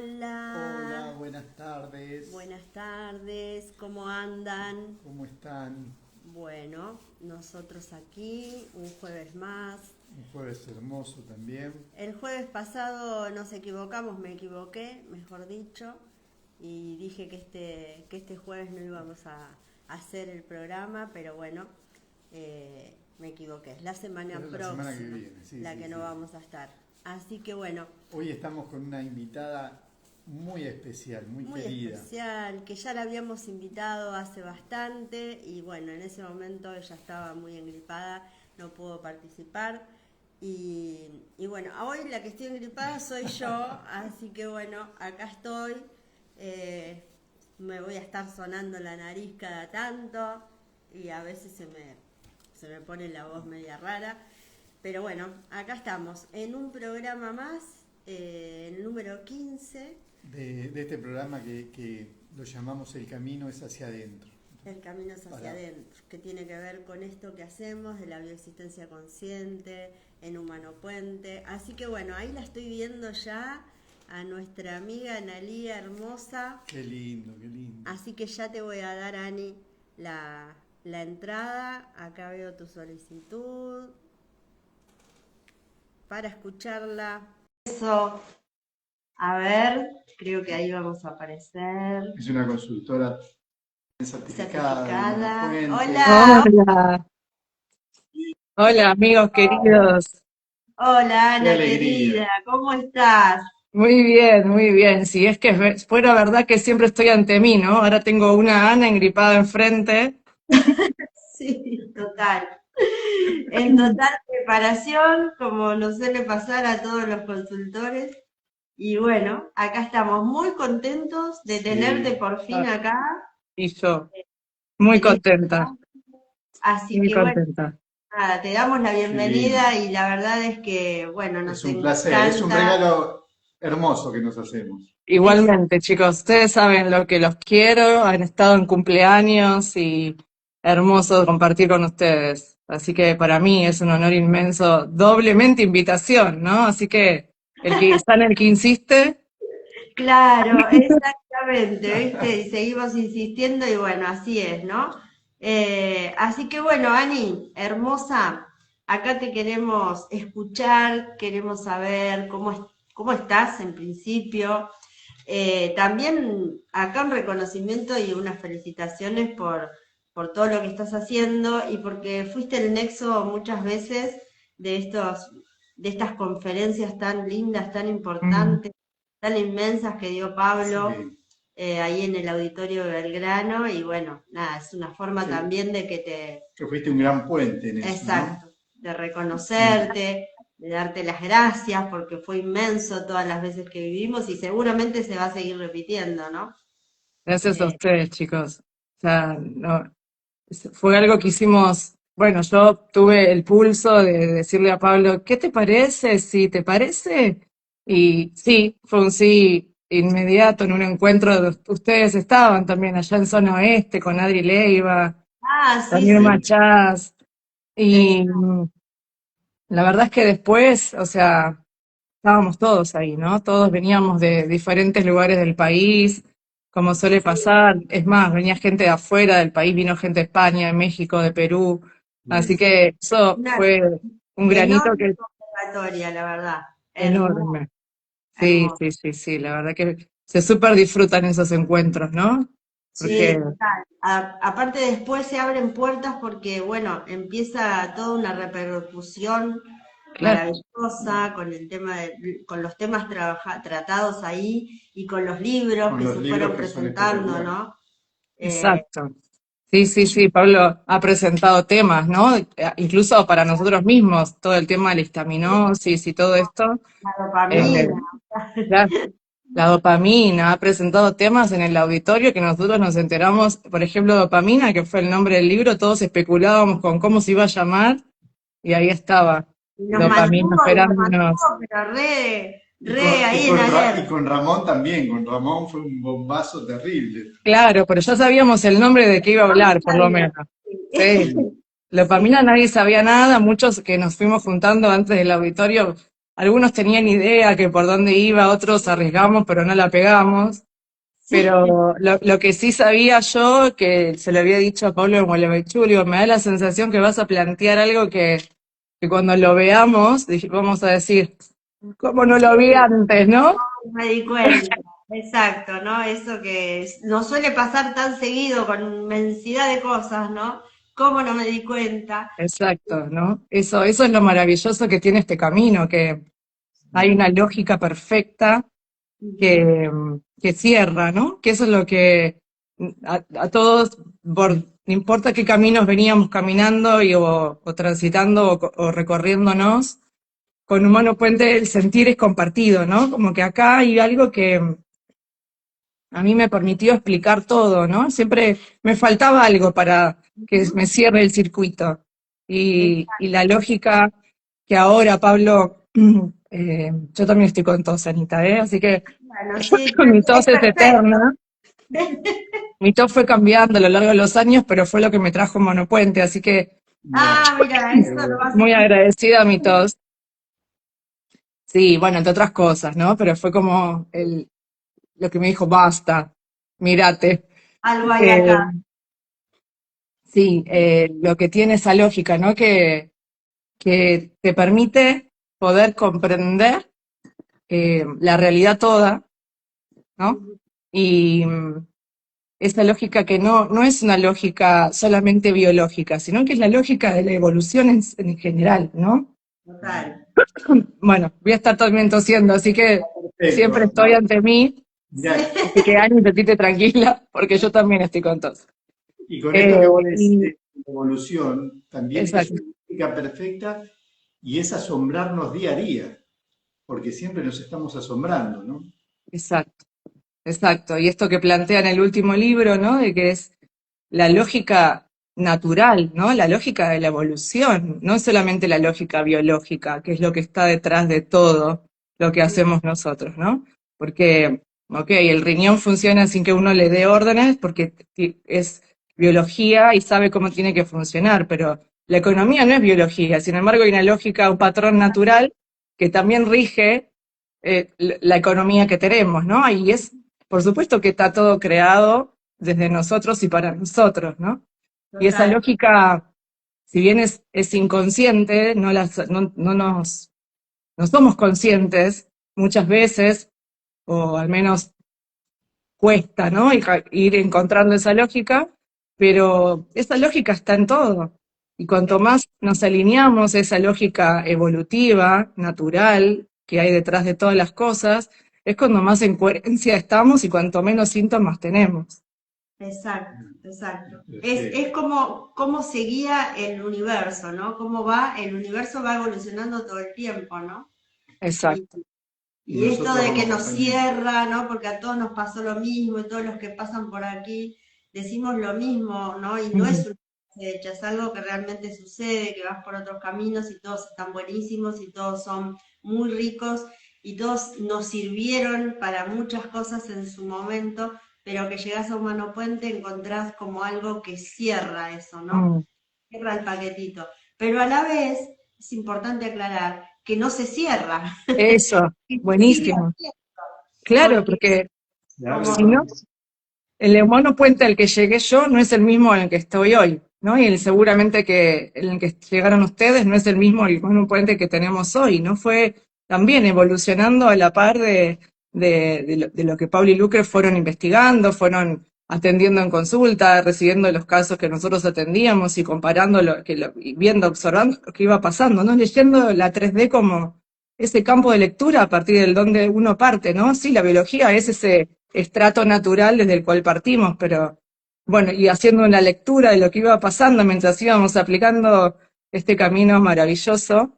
Hola, Hola, buenas tardes. buenas tardes, ¿cómo andan? ¿Cómo están? Bueno, nosotros aquí, un jueves más. Un jueves hermoso también. El jueves pasado nos equivocamos, me equivoqué, mejor dicho, y dije que este jueves no íbamos a hacer el programa, pero bueno, me equivoqué. Es la semana Pero la semana que próxima viene, sí, la sí, que no sí. vamos a estar. Así que bueno, Hoy estamos con una invitada muy especial, muy muy querida. especial, que ya la habíamos invitado hace bastante y bueno, en ese momento ella estaba muy engripada, no pudo participar y bueno, hoy la que estoy engripada soy yo, así que bueno, acá estoy, eh, me voy a estar sonando la nariz cada tanto y a veces se me pone la voz media rara, pero bueno, acá estamos en un programa más, el número 15. De este programa que lo llamamos El Camino es hacia adentro. El camino es hacia Para, adentro, que tiene que ver con esto que hacemos de la bioexistencia consciente en Humano Puente. Así que bueno, ahí la estoy viendo ya a nuestra amiga Analía hermosa. qué lindo, qué lindo. Así que ya te voy a dar, Ani, la entrada. Acá veo tu solicitud para escucharla. Eso, a ver, creo que ahí vamos a aparecer. Es una consultora certificada de Humano Certificada. Puente. Hola, Hola, hola amigos queridos. hola Qué Ana alegría. querida, ¿cómo estás? Muy bien, muy bien. Si es que fuera verdad que siempre estoy ante mí, ¿no? Ahora tengo una Ana engripada enfrente. Sí, total. En total preparación, como nos suele pasar a todos los consultores. Y bueno, acá estamos muy contentos de tenerte Sí. por fin Ah, acá y yo, muy en este contenta, espacio. Así muy que bueno, contenta. nada, te damos la Qué lindo. bienvenida y la verdad es que, bueno, Es nos un placer, es un encanta. regalo hermoso que nos hacemos. Igualmente, chicos, ustedes saben lo que los quiero, han estado en cumpleaños y hermoso compartir con ustedes. Así que para mí es un honor inmenso, doblemente invitación, ¿no? Así que el que está en el que insiste. Claro, exactamente, ¿viste? Y seguimos insistiendo y bueno, así es, ¿no? Así que bueno, Ani, hermosa, acá te queremos escuchar, queremos saber cómo estás en principio. También acá un reconocimiento y unas felicitaciones por todo lo que estás haciendo y porque fuiste el nexo muchas veces de de estas conferencias tan lindas, tan Mm, importantes, tan inmensas que dio Pablo Sí. ahí en el auditorio de Belgrano y bueno, nada, es una forma Que, también de que te, que fuiste un gran puente en eso, ¿no? exacto, de Sí. reconocerte, de darte las gracias porque fue inmenso todas las veces que vivimos y seguramente se va a seguir repitiendo, ¿no? Gracias a Eh, ustedes, chicos. O sea, no, fue algo que hicimos, bueno, yo tuve el pulso de decirle a Pablo, ¿qué te parece? Si te parece. Y sí, fue un sí inmediato en un encuentro donde ustedes estaban también allá en Zona Oeste con Adri Leiva, sí, Daniel sí, Sí. Machás. es- Y la verdad es que después, o sea, estábamos todos ahí, ¿no? Todos veníamos de diferentes lugares del país, como suele sí, pasar. Es más, venía gente de afuera del país, vino gente de España, de México, de Perú. Así Sí. que eso una fue un granito enorme que es convocatoria, la verdad, hermoso, enorme. Sí, hermoso. sí, sí, sí. La verdad que se súper disfrutan esos encuentros, ¿no? Porque, Sí, total. Aparte después se abren puertas porque, bueno, empieza toda una repercusión claro, maravillosa con el tema con los temas tratados ahí y con los libros Con que los se libros fueron que son presentando, espectaculares. ¿no? Eh, exacto. Sí, sí, sí, Pablo ha presentado temas, ¿no? Incluso para nosotros mismos, todo el tema de la histaminosis y todo esto. la Eh, dopamina. la, la dopamina ha presentado temas en el auditorio que nosotros nos enteramos, por ejemplo, dopamina, que fue el nombre del libro, todos especulábamos con cómo se iba a llamar y ahí estaba, dopamina Y nos esperándonos. mantuvo, pero re ahí en Y alerta. con Ramón también, con Ramón fue un bombazo terrible. Claro, pero ya sabíamos el nombre de qué iba a No hablar, por lo sabía. menos. Sí. Sí. Dopamina nadie sabía nada, muchos que nos fuimos juntando antes del auditorio algunos tenían idea que por dónde iba, otros arriesgamos pero no la pegamos. Sí, Pero lo que sí sabía yo, que se lo había dicho a Pablo Gualeguaychú, digo, me da la sensación que vas a plantear algo que cuando lo veamos, vamos a decir, ¿cómo no lo vi antes, no? me di cuenta, exacto, ¿no? Eso que nos suele pasar tan seguido con inmensidad de cosas, ¿no? ¿Cómo no me di cuenta? Exacto, ¿no? Eso es lo maravilloso que tiene este camino, que hay una lógica perfecta Ujú. que cierra, ¿no? Que eso es lo que a todos, no importa qué caminos veníamos caminando o transitando o recorriéndonos, con Humano Puente el sentir es compartido, ¿no? Como que acá hay algo que a mí me permitió explicar todo, ¿no? Siempre me faltaba algo para que Ujú. me cierre el circuito. Y la lógica que ahora, Pablo, yo también estoy con tos, Anita, ¿eh? Así que Bueno, sí, mi es tos es perfecto. eterna. Mi tos fue cambiando a lo largo de los años, pero fue lo que me trajo Monopuente, así que Mirá, Ah, mira, qué eso lo bueno. vas a muy escuchar agradecida a mi tos. Sí, bueno, entre otras cosas, ¿no? Pero fue como lo que me dijo, basta, mírate. algo ahí Eh, acá. sí, lo que tiene esa lógica, ¿no? Que te permite poder comprender la realidad toda, ¿no? Ujú. Y esa lógica que no es una lógica solamente biológica, sino que es la lógica de la evolución en general, ¿no? Total. Bueno, voy a estar también tosiendo, así que siempre Perfecto. estoy No, ante mí, Sí. mirá, así que Ani, sentite tranquila, porque yo también estoy con tos. y con esto que vos decís Y de la evolución, también es exacto, una lógica perfecta y es asombrarnos día a día, porque siempre nos estamos asombrando, ¿no? exacto, exacto. Y esto que plantea en el último libro, ¿no? De que es la lógica natural, ¿no? La lógica de la evolución, no solamente la lógica biológica, que es lo que está detrás de todo lo que hacemos nosotros, ¿no? Porque, ok, el riñón funciona sin que uno le dé órdenes porque es biología y sabe cómo tiene que funcionar, pero la economía no es biología, sin embargo hay una lógica, un patrón natural que también rige la economía que tenemos, ¿no? Y es, por supuesto que está todo creado desde nosotros y para nosotros, ¿no? Y esa Total. lógica, si bien es inconsciente, no somos conscientes muchas veces, o al menos cuesta, ¿no? Ir encontrando esa lógica, pero esa lógica está en todo. Y cuanto más nos alineamos a esa lógica evolutiva, natural, que hay detrás de todas las cosas, es cuando más en coherencia estamos y cuanto menos síntomas tenemos. Exacto, exacto. Es Perfecto. como cómo se guía el universo, ¿no? Cómo va, el universo va evolucionando todo el tiempo, ¿no? Y, Exacto. Y y esto nosotros de que vamos nos aprendiendo. cierra, ¿no? Porque a todos nos pasó lo mismo y todos los que pasan por aquí decimos lo mismo, ¿no? Y no es Ujú. una frase hecha, es algo que realmente sucede, que vas por otros caminos y todos están buenísimos y todos son muy ricos y todos nos sirvieron para muchas cosas en su momento, pero que llegas a Humano Puente encontrás como algo que cierra eso, ¿no? Mm. Cierra el paquetito. Pero a la vez es importante aclarar que no se cierra, Eso, que se sigue buenísimo. haciendo, Claro, porque porque Se abre si como, no, el monopuente al que llegué yo no es el mismo en el que estoy hoy, ¿no? Y seguramente que el que llegaron ustedes no es el mismo el monopuente que tenemos hoy, ¿no? Fue también evolucionando a la par de lo que Pablo y Lucre fueron investigando, fueron atendiendo en consulta, recibiendo los casos que nosotros atendíamos y comparando y viendo, observando lo que iba pasando, ¿no? Leyendo la 3D como ese campo de lectura a partir del donde uno parte, ¿no? Sí, la biología es ese estrato natural desde el cual partimos, pero bueno, y haciendo una lectura de lo que iba pasando mientras íbamos aplicando este camino maravilloso,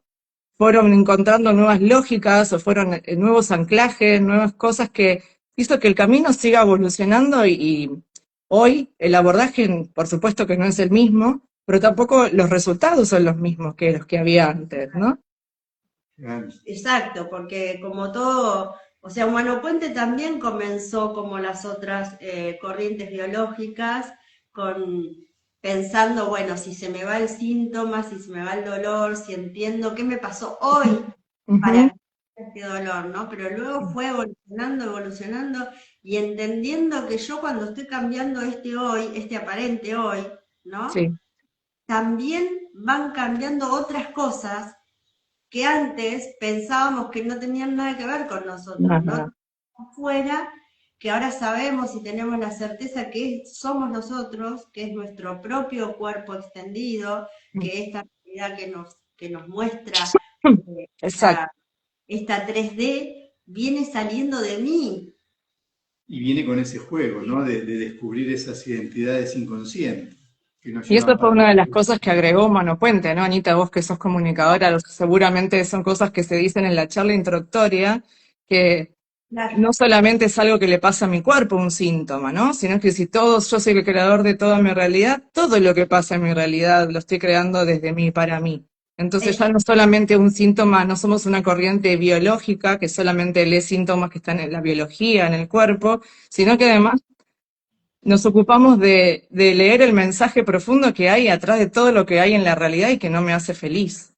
fueron encontrando nuevas lógicas o fueron nuevos anclajes, nuevas cosas que hizo que el camino siga evolucionando y hoy el abordaje, por supuesto que no es el mismo, pero tampoco los resultados son los mismos que los que había antes, ¿no? Claro. exacto, porque como todo, o sea, Humano Puente también comenzó como las otras corrientes biológicas, con pensando, bueno, si se me va el síntoma, si se me va el dolor, si entiendo qué me pasó hoy Ujú, para este dolor, ¿no? Pero luego fue evolucionando, evolucionando y entendiendo que yo cuando estoy cambiando este hoy, este aparente hoy, ¿no? sí, También van cambiando otras cosas que antes pensábamos que no tenían nada que ver con nosotros, ajá, ¿no? Fuera, que ahora sabemos y tenemos la certeza que somos nosotros, que es nuestro propio cuerpo extendido, que esta realidad que nos muestra exacto. esta 3D viene saliendo de mí. Y viene con ese juego, ¿no? De descubrir esas identidades inconscientes que nos Y eso llevan fue para una de las adelante. cosas que agregó Mano Puente, ¿no, Anita? Vos que sos comunicadora, seguramente son cosas que se dicen en la charla introductoria, que Claro, no solamente es algo que le pasa a mi cuerpo, un síntoma, ¿no? Sino que si yo soy el creador de toda mi realidad, todo lo que pasa en mi realidad lo estoy creando desde mí, para mí. Entonces ya no solamente un síntoma, no somos una corriente biológica que solamente lee síntomas que están en la biología, en el cuerpo, sino que además nos ocupamos de leer el mensaje profundo que hay atrás de todo lo que hay en la realidad y que no me hace feliz.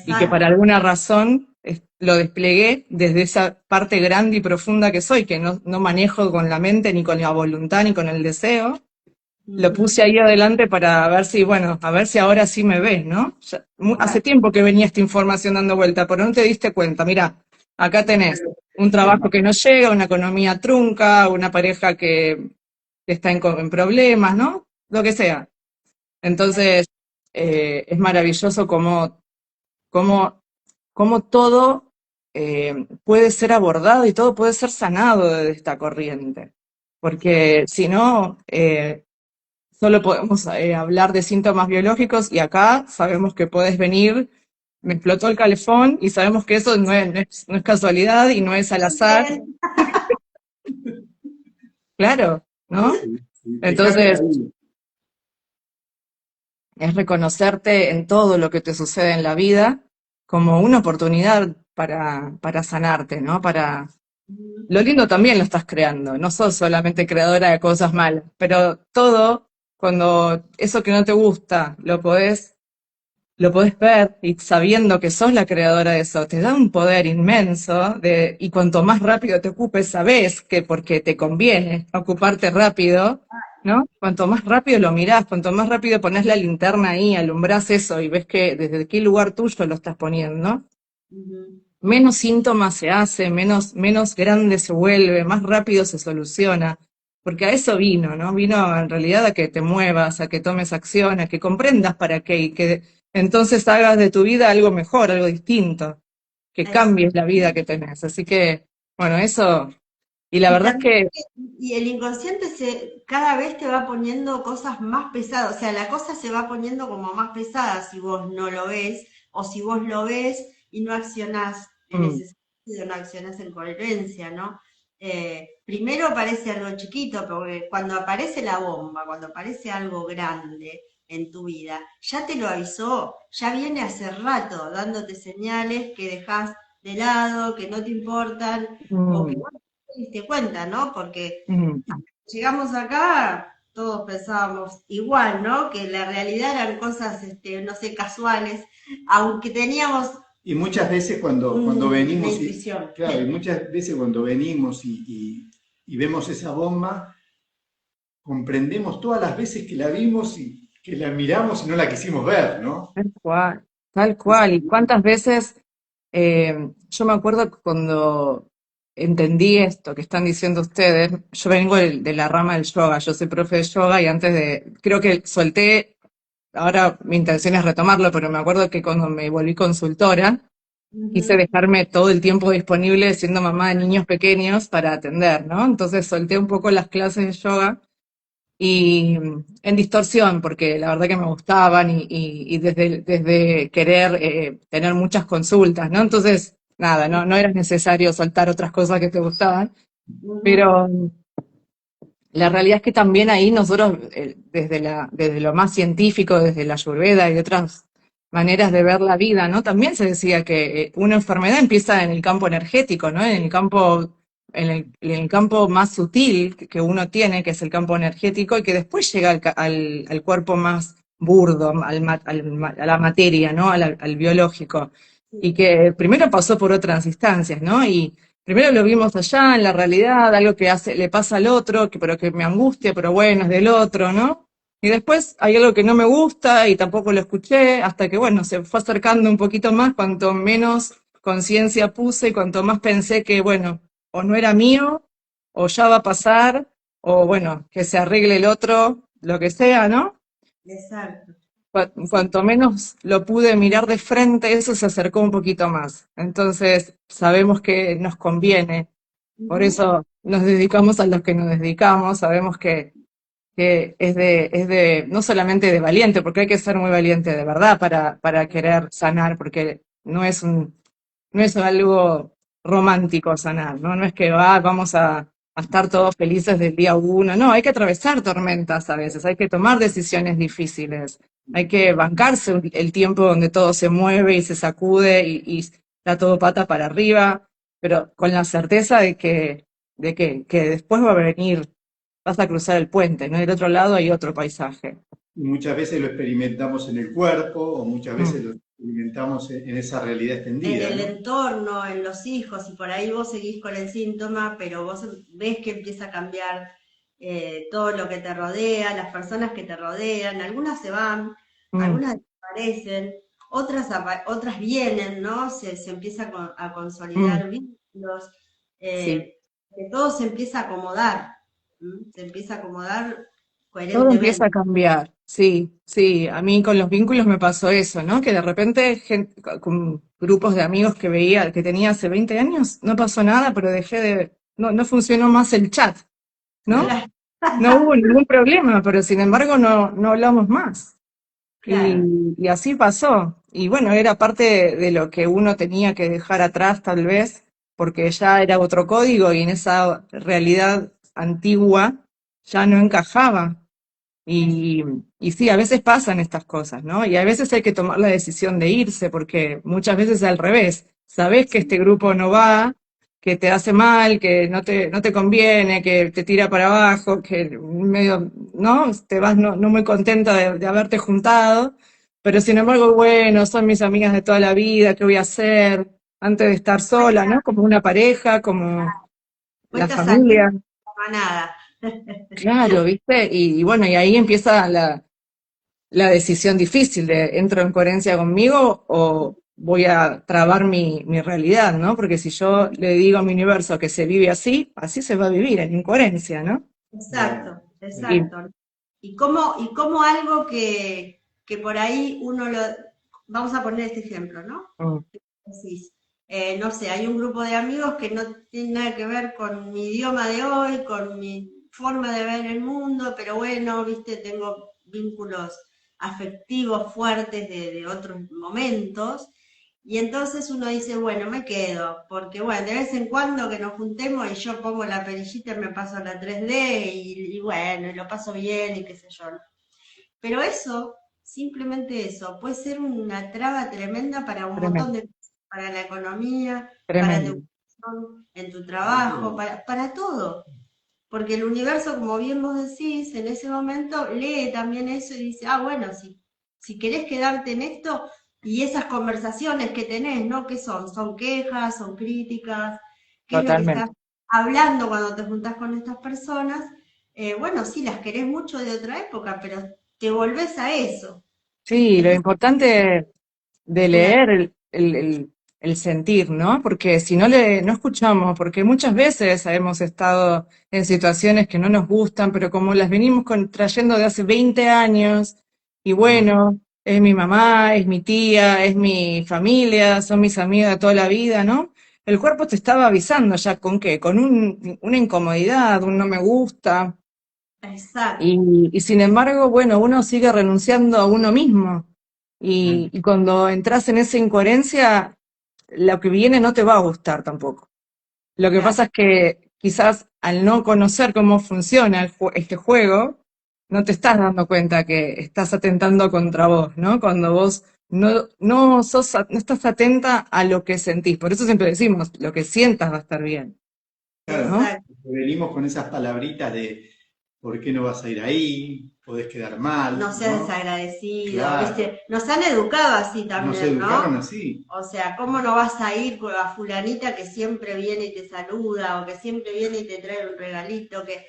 Y que por exacto. alguna razón lo desplegué desde esa parte grande y profunda que soy, que no manejo con la mente, ni con la voluntad, ni con el deseo. Lo Ujú, puse ahí adelante para ver si, bueno, a ver si ahora sí me ves, ¿no? Hace claro. tiempo que venía esta información dando vuelta, pero no te diste cuenta. Mira, acá tenés un Es trabajo más, que no llega, una economía trunca, una pareja que está en problemas, ¿no? Lo que sea. Entonces, es maravilloso cómo, cómo todo puede ser abordado y todo puede ser sanado de esta corriente. Porque si no, solo podemos hablar de síntomas biológicos y acá sabemos que podés venir, me explotó el calefón y sabemos que eso no es casualidad y no es al azar, Bien. claro, ¿no? sí, sí, te cambia la Entonces, vida. es reconocerte en todo lo que te sucede en la vida como una oportunidad para sanarte, ¿no? Lo lindo también lo estás creando, no sos solamente creadora de cosas malas, pero todo, cuando eso que no te gusta lo podés ver y sabiendo que sos la creadora de eso, te da un poder inmenso y cuanto más rápido te ocupes, sabés que porque te conviene ocuparte rápido, ¿no? Cuanto más rápido lo mirás, cuanto más rápido pones la linterna ahí, alumbrás eso y ves que desde qué lugar tuyo lo estás poniendo, Ujú. menos síntomas se hace, menos grande se vuelve, más rápido se soluciona. Porque a eso vino, ¿no? Vino en realidad a que te muevas, a que tomes acción, a que comprendas para qué y que entonces hagas de tu vida algo mejor, algo distinto, que Eso. cambies la vida que tenés. Así que, bueno, eso. Y la Y verdad es también que, y el inconsciente cada vez te va poniendo cosas más pesadas, o sea, la cosa se va poniendo como más pesada si vos no lo ves, o si vos lo ves y no accionás en mm, ese sentido, no accionás en coherencia, ¿no? Primero parece algo chiquito, porque cuando aparece la bomba, cuando aparece algo grande en tu vida, ya te lo avisó, ya viene hace rato dándote señales que dejás de lado, que no te importan, o que mm, bueno, te diste cuenta, ¿no? Porque mm. llegamos acá, todos pensábamos igual, ¿no? Que la realidad eran cosas, no sé, casuales, aunque teníamos Y muchas veces cuando una venimos, intuición. claro, y muchas veces cuando venimos y vemos esa bomba, comprendemos todas las veces que la vimos y que la miramos y no la quisimos ver, ¿no? Tal cual, tal Es cual. ¿Y cuántas veces yo me acuerdo que cuando entendí esto que están diciendo ustedes? Yo vengo de la rama del yoga, yo soy profe de yoga y creo que solté, ahora mi intención es retomarlo, pero me acuerdo que cuando me volví consultora, quise Ujú, dejarme todo el tiempo disponible siendo mamá de niños pequeños para atender, ¿no? Entonces solté un poco las clases de yoga y en distorsión, porque la verdad que me gustaban y desde querer tener muchas consultas, ¿no? Entonces, nada, no era necesario soltar otras cosas que te gustaban, ujú. pero la realidad es que también ahí nosotros, desde lo más científico, desde la Ayurveda y otras maneras de ver la vida, ¿no? También se decía que una enfermedad empieza en el campo energético, ¿no? En el campo más sutil que uno tiene, que es el campo energético, y que después llega al cuerpo más burdo, a la materia, ¿no? Al biológico. y que primero pasó por otras instancias, ¿no? Y primero lo vimos allá, en la realidad, algo que le pasa al otro, pero que me angustia, pero bueno, es del otro, ¿no? Y después hay algo que no me gusta y tampoco lo escuché, hasta que, bueno, se fue acercando un poquito más, cuanto menos conciencia puse y cuanto más pensé que, bueno, o no era mío, o ya va a pasar, o bueno, que se arregle el otro, lo que sea, ¿no? Exacto. Sí. Cuanto menos lo pude mirar de frente, eso se acercó un poquito más. Entonces, sabemos que nos conviene, por Ujú. eso nos dedicamos a los que nos dedicamos, sabemos que no solamente de valiente, porque hay que ser muy valiente de verdad para querer sanar, porque no es algo romántico sanar, ¿no? No es que vamos a estar todos felices del día uno, no, hay que atravesar tormentas a veces, hay que tomar decisiones difíciles, hay que bancarse el tiempo donde todo se mueve y se sacude y está todo pata para arriba, pero con la certeza que después va a venir, vas a cruzar el puente, ¿no? Y del otro lado hay otro paisaje. Y muchas veces lo experimentamos en el cuerpo o muchas Mm, veces lo experimentamos en esa realidad En extendida, el ¿no? entorno, en los hijos, y por ahí vos seguís con el síntoma, pero vos ves que empieza a cambiar todo lo que te rodea, las personas que te rodean, algunas se van, mm, algunas desaparecen, otras vienen, ¿no? Se empieza a mm, consolidar vínculos, sí. que todo se empieza a acomodar, se empieza a acomodar Todo empieza coherentemente. a cambiar, sí, sí. A mí con los vínculos me pasó eso, ¿no? Que de repente con grupos de amigos que veía, que tenía hace 20 años, no pasó nada, pero no funcionó más el chat, ¿no? Claro, No hubo ningún problema, pero sin embargo no hablamos más. claro, Y así pasó. Y bueno, era parte de lo que uno tenía que dejar atrás tal vez, porque ya era otro código y en esa realidad antigua ya no encajaba. Y, y sí, a veces pasan estas cosas, ¿no? Y a veces hay que tomar la decisión de irse, porque muchas veces es al revés. Sabés que este grupo no va, que te hace mal, que no te conviene, que te tira para abajo, que medio, ¿no? Te vas no muy contenta de haberte juntado, pero sin embargo, bueno, son mis amigas de toda la vida, ¿qué voy a hacer? Antes de estar sola, ¿no? Como una pareja, como la cuesta salir de familia. la manada. Claro, ¿viste? Y bueno, y ahí empieza la decisión difícil de entro en coherencia conmigo o voy a trabar mi realidad, ¿no? Porque si yo le digo a mi universo que se vive así, así se va a vivir, en incoherencia, ¿no? Exacto, Y, exacto. Y cómo algo que por ahí uno lo... Vamos a poner este ejemplo, ¿no? mm, Decís, no sé, hay un grupo de amigos que no tiene nada que ver con mi idioma de hoy, con mi forma de ver el mundo, pero bueno, viste, tengo vínculos afectivos fuertes de otros momentos. Y entonces uno dice, bueno, me quedo, porque bueno, de vez en cuando que nos juntemos y yo pongo la perillita y me paso la 3D y bueno, y lo paso bien y qué sé yo, ¿no? Pero eso, simplemente eso, puede ser una traba tremenda para un montón tremendo, de cosas, para la economía, para tu tremendo. educación, en tu trabajo, para todo. Porque el universo, como bien vos decís, en ese momento lee también eso y dice, ah, bueno, si querés quedarte en esto y esas conversaciones que tenés, ¿no? ¿Qué son? ¿Son quejas? ¿Son críticas? ¿Qué es lo que estás Totalmente. hablando cuando te juntás con estas personas? Bueno, sí, las querés mucho de otra época, pero te volvés a eso. Sí, lo Entonces, importante de una... leer el sentir, ¿no? Porque si no escuchamos, porque muchas veces hemos estado en situaciones que no nos gustan, pero como las venimos trayendo de hace 20 años, y bueno, es mi mamá, es mi tía, es mi familia, son mis amigas de toda la vida, ¿no? El cuerpo te estaba avisando ya con qué, con una incomodidad, un no me gusta, Exacto, y sin embargo, bueno, uno sigue renunciando a uno mismo. Y cuando entras en esa incoherencia, lo que viene no te va a gustar tampoco. Lo que claro. pasa es que quizás al no conocer cómo funciona este juego, no te estás dando cuenta que estás atentando contra vos, ¿no? Cuando vos no estás atenta a lo que sentís. Por eso siempre decimos, lo que sientas va a estar bien, Claro, ¿no? Exacto. venimos con esas palabritas de ¿por qué no vas a ir ahí? Podés quedar mal, No seas ¿no? desagradecido, Claro, ¿viste? Nos han educado así nos también, educaron ¿no? así. O sea, ¿cómo no vas a ir con la fulanita que siempre viene y te saluda, o que siempre viene y te trae un regalito, que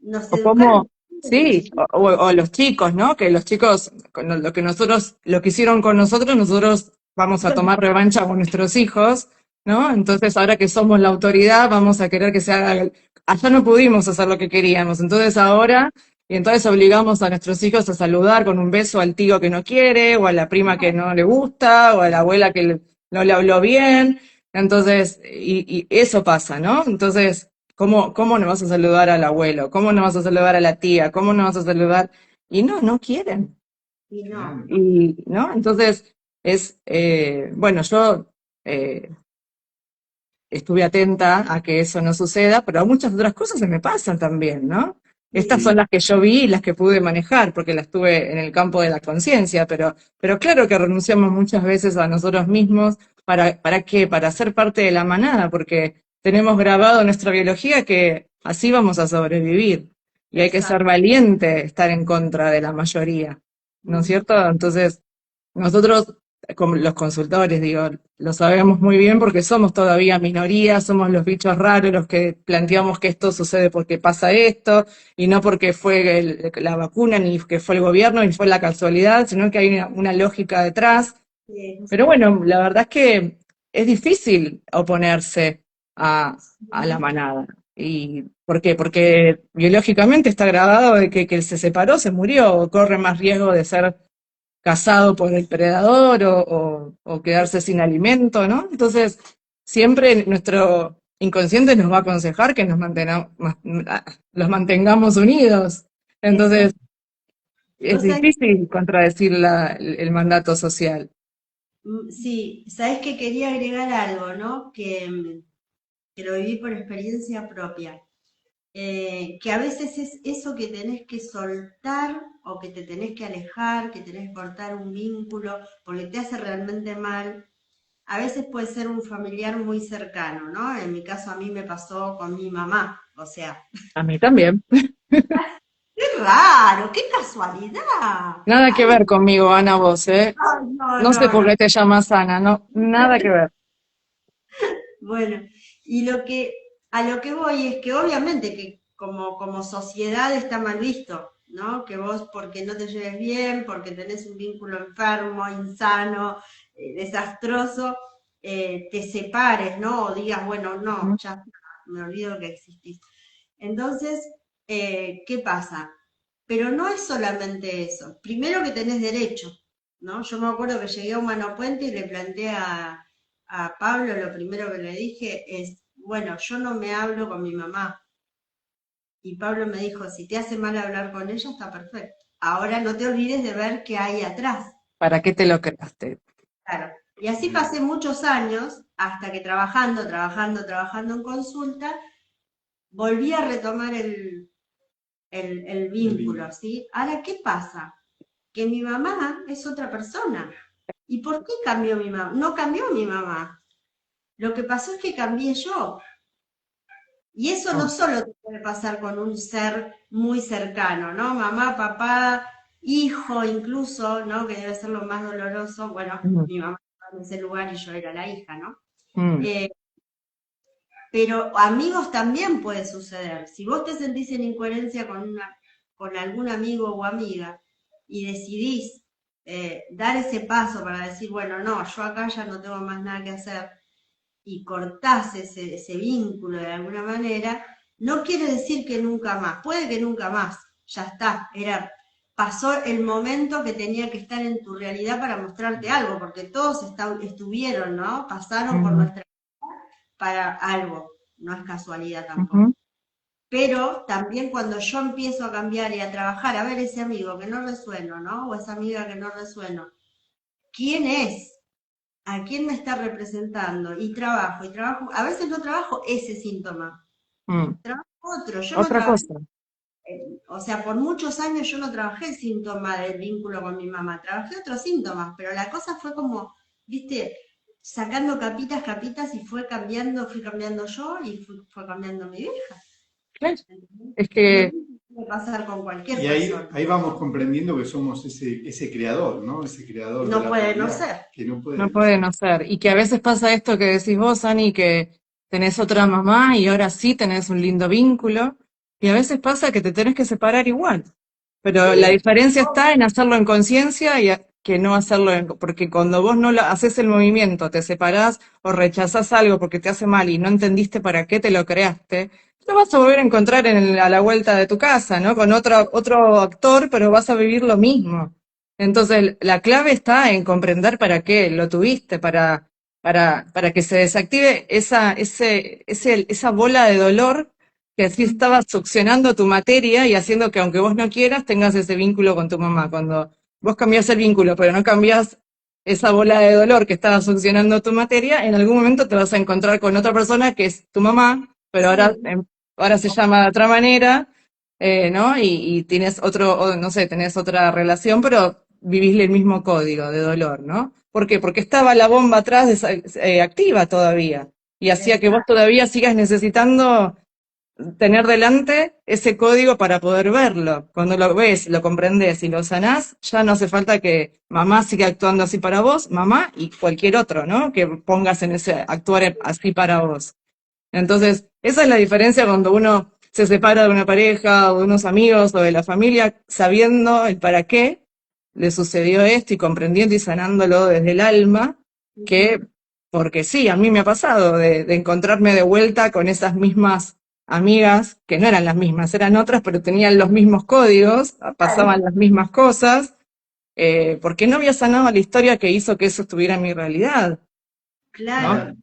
nos O educaron como, desde sí, chiquitos? o los chicos, ¿no? Que los chicos, lo que nosotros, lo que hicieron con nosotros, nosotros vamos a tomar revancha con nuestros hijos, ¿no? Entonces, ahora que somos la autoridad, vamos a querer que se haga. Allá no pudimos hacer lo que queríamos, entonces ahora, y entonces obligamos a nuestros hijos a saludar con un beso al tío que no quiere, o a la prima que no le gusta, o a la abuela que no le habló bien. Entonces, y eso pasa, ¿no? Entonces, ¿cómo no vas a saludar al abuelo? ¿Cómo no vas a saludar a la tía? ¿Cómo no vas a saludar? Y no quieren. Y no. Claro. Y, ¿no? Entonces, bueno, yo eh, estuve atenta a que eso no suceda, pero muchas otras cosas se me pasan también, ¿no? Estas son Sí, las que yo vi y las que pude manejar, porque las tuve en el campo de la conciencia, pero claro que renunciamos muchas veces a nosotros mismos. ¿Para qué? Para ser parte de la manada, porque tenemos grabado en nuestra biología que así vamos a sobrevivir. Y hay que ser Exacto. valiente, estar en contra de la mayoría, ¿no es cierto? Entonces, nosotros, como los consultores, digo, lo sabemos muy bien porque somos todavía minoría, somos los bichos raros los que planteamos que esto sucede porque pasa esto, y no porque fue la vacuna, ni que fue el gobierno, ni fue la casualidad, sino que hay una lógica detrás. Pero bueno, la verdad es que es difícil oponerse a la manada. ¿Y por qué? Porque biológicamente está grabado de que el se separó, se murió, o corre más riesgo de ser cazado por el predador o quedarse sin alimento, ¿no? Entonces, siempre nuestro inconsciente nos va a aconsejar que los mantengamos unidos. Entonces, Exacto. es Vos sabés difícil contradecir el mandato social. sí, sabés que quería agregar algo, ¿no? Que lo viví por experiencia propia. Que a veces es eso que tenés que soltar o que te tenés que alejar, que tenés que cortar un vínculo porque te hace realmente mal. A veces puede ser un familiar muy cercano, ¿no? En mi caso a mí me pasó con mi mamá, o sea, A mí también. qué raro, qué casualidad. Nada que Ay, ver conmigo, Ana, vos, ¿eh? no, No sé no, por no. qué te llamas Ana, no, nada que ver. Bueno, y a lo que voy es que obviamente que como sociedad está mal visto, ¿no? Que vos porque no te lleves bien, porque tenés un vínculo enfermo, insano, desastroso, te separes, ¿no? O digas, bueno, no, ya está, me olvido que existís. Entonces, ¿qué pasa? Pero no es solamente eso. Primero que tenés derecho, ¿no? Yo me acuerdo que llegué a Humano Puente y le planteé a Pablo, lo primero que le dije es, bueno, yo no me hablo con mi mamá. Y Pablo me dijo, si te hace mal hablar con ella, está perfecto. Ahora no te olvides de ver qué hay atrás. ¿Para qué te lo creaste? Claro. Y así pasé muchos años hasta que trabajando en consulta, volví a retomar el el vínculo, vínculo. ¿sí? Ahora, ¿qué pasa? Que mi mamá es otra persona. ¿Y por qué cambió mi mamá? No cambió mi mamá. Lo que pasó es que cambié yo. Y eso no Ah, solo te puede pasar con un ser muy cercano, ¿no? Mamá, papá, hijo incluso, ¿no? Que debe ser lo más doloroso. Bueno, Mm, mi mamá estaba en ese lugar y yo era la hija, ¿no? mm, Eh, pero amigos también puede suceder. Si vos te sentís en incoherencia con algún amigo o amiga y decidís dar ese paso para decir, bueno, no, yo acá ya no tengo más nada que hacer, y cortás ese vínculo de alguna manera, no quiere decir que nunca más, puede que nunca más, ya está, pasó el momento que tenía que estar en tu realidad para mostrarte algo, porque todos estuvieron, ¿no? Pasaron por mm, nuestra para algo, no es casualidad ujú. tampoco. Pero también cuando yo empiezo a cambiar y a trabajar, a ver ese amigo que no resueno, ¿no? O esa amiga que no resueno, ¿quién es? ¿A quién me está representando? Y trabajo, a veces no trabajo ese síntoma, Mm. trabajo otro, yo no Otra trabajé, cosa. o sea, por muchos años yo no trabajé el síntoma del vínculo con mi mamá, trabajé otros síntomas, pero la cosa fue como, viste, sacando capitas, capitas y fui cambiando yo y fue cambiando mi vieja. Claro. ¿Entendés? Es Es lo que mismo. puede pasar con cualquier Y ahí, persona. ahí vamos comprendiendo que somos ese creador, ¿no? Ese creador de No la puede no realidad, ser. que no No puede no puede ser. no ser. Y que a veces pasa esto que decís vos, Ani, que tenés otra mamá y ahora sí tenés un lindo vínculo. Y a veces pasa que te tenés que separar igual. Pero la Sí, diferencia está en hacerlo en conciencia y que no hacerlo porque cuando vos no lo, haces el movimiento, te separás o rechazás algo porque te hace mal y no entendiste para qué te lo creaste, lo vas a volver a encontrar a la vuelta de tu casa, ¿no? Con otro actor, pero vas a vivir lo mismo. Entonces, la clave está en comprender para qué lo tuviste, para que se desactive esa bola de dolor que así estaba succionando tu materia y haciendo que aunque vos no quieras, tengas ese vínculo con tu mamá. Cuando vos cambiás el vínculo, pero no cambiás esa bola de dolor que estaba succionando tu materia, en algún momento te vas a encontrar con otra persona que es tu mamá, pero ahora, Sí, ahora se llama de otra manera, ¿no? Y tienes no sé, tenés otra relación, pero vivís el mismo código de dolor, ¿no? ¿Por qué? Porque estaba la bomba atrás activa todavía y hacía que vos exacto. todavía sigas necesitando tener delante ese código para poder verlo. Cuando lo ves, lo comprendes y lo sanás, ya no hace falta que mamá siga actuando así para vos, mamá y cualquier otro, ¿no? Que pongas en ese actuar así para vos. Entonces, esa es la diferencia cuando uno se separa de una pareja o de unos amigos o de la familia, sabiendo el para qué le sucedió esto y comprendiendo y sanándolo desde el alma, que, Ujú. porque sí, a mí me ha pasado de encontrarme de vuelta con esas mismas amigas, que no eran las mismas, eran otras, pero tenían los mismos códigos, pasaban Claro, las mismas cosas, porque no había sanado la historia que hizo que eso estuviera en mi realidad, ¿no? claro.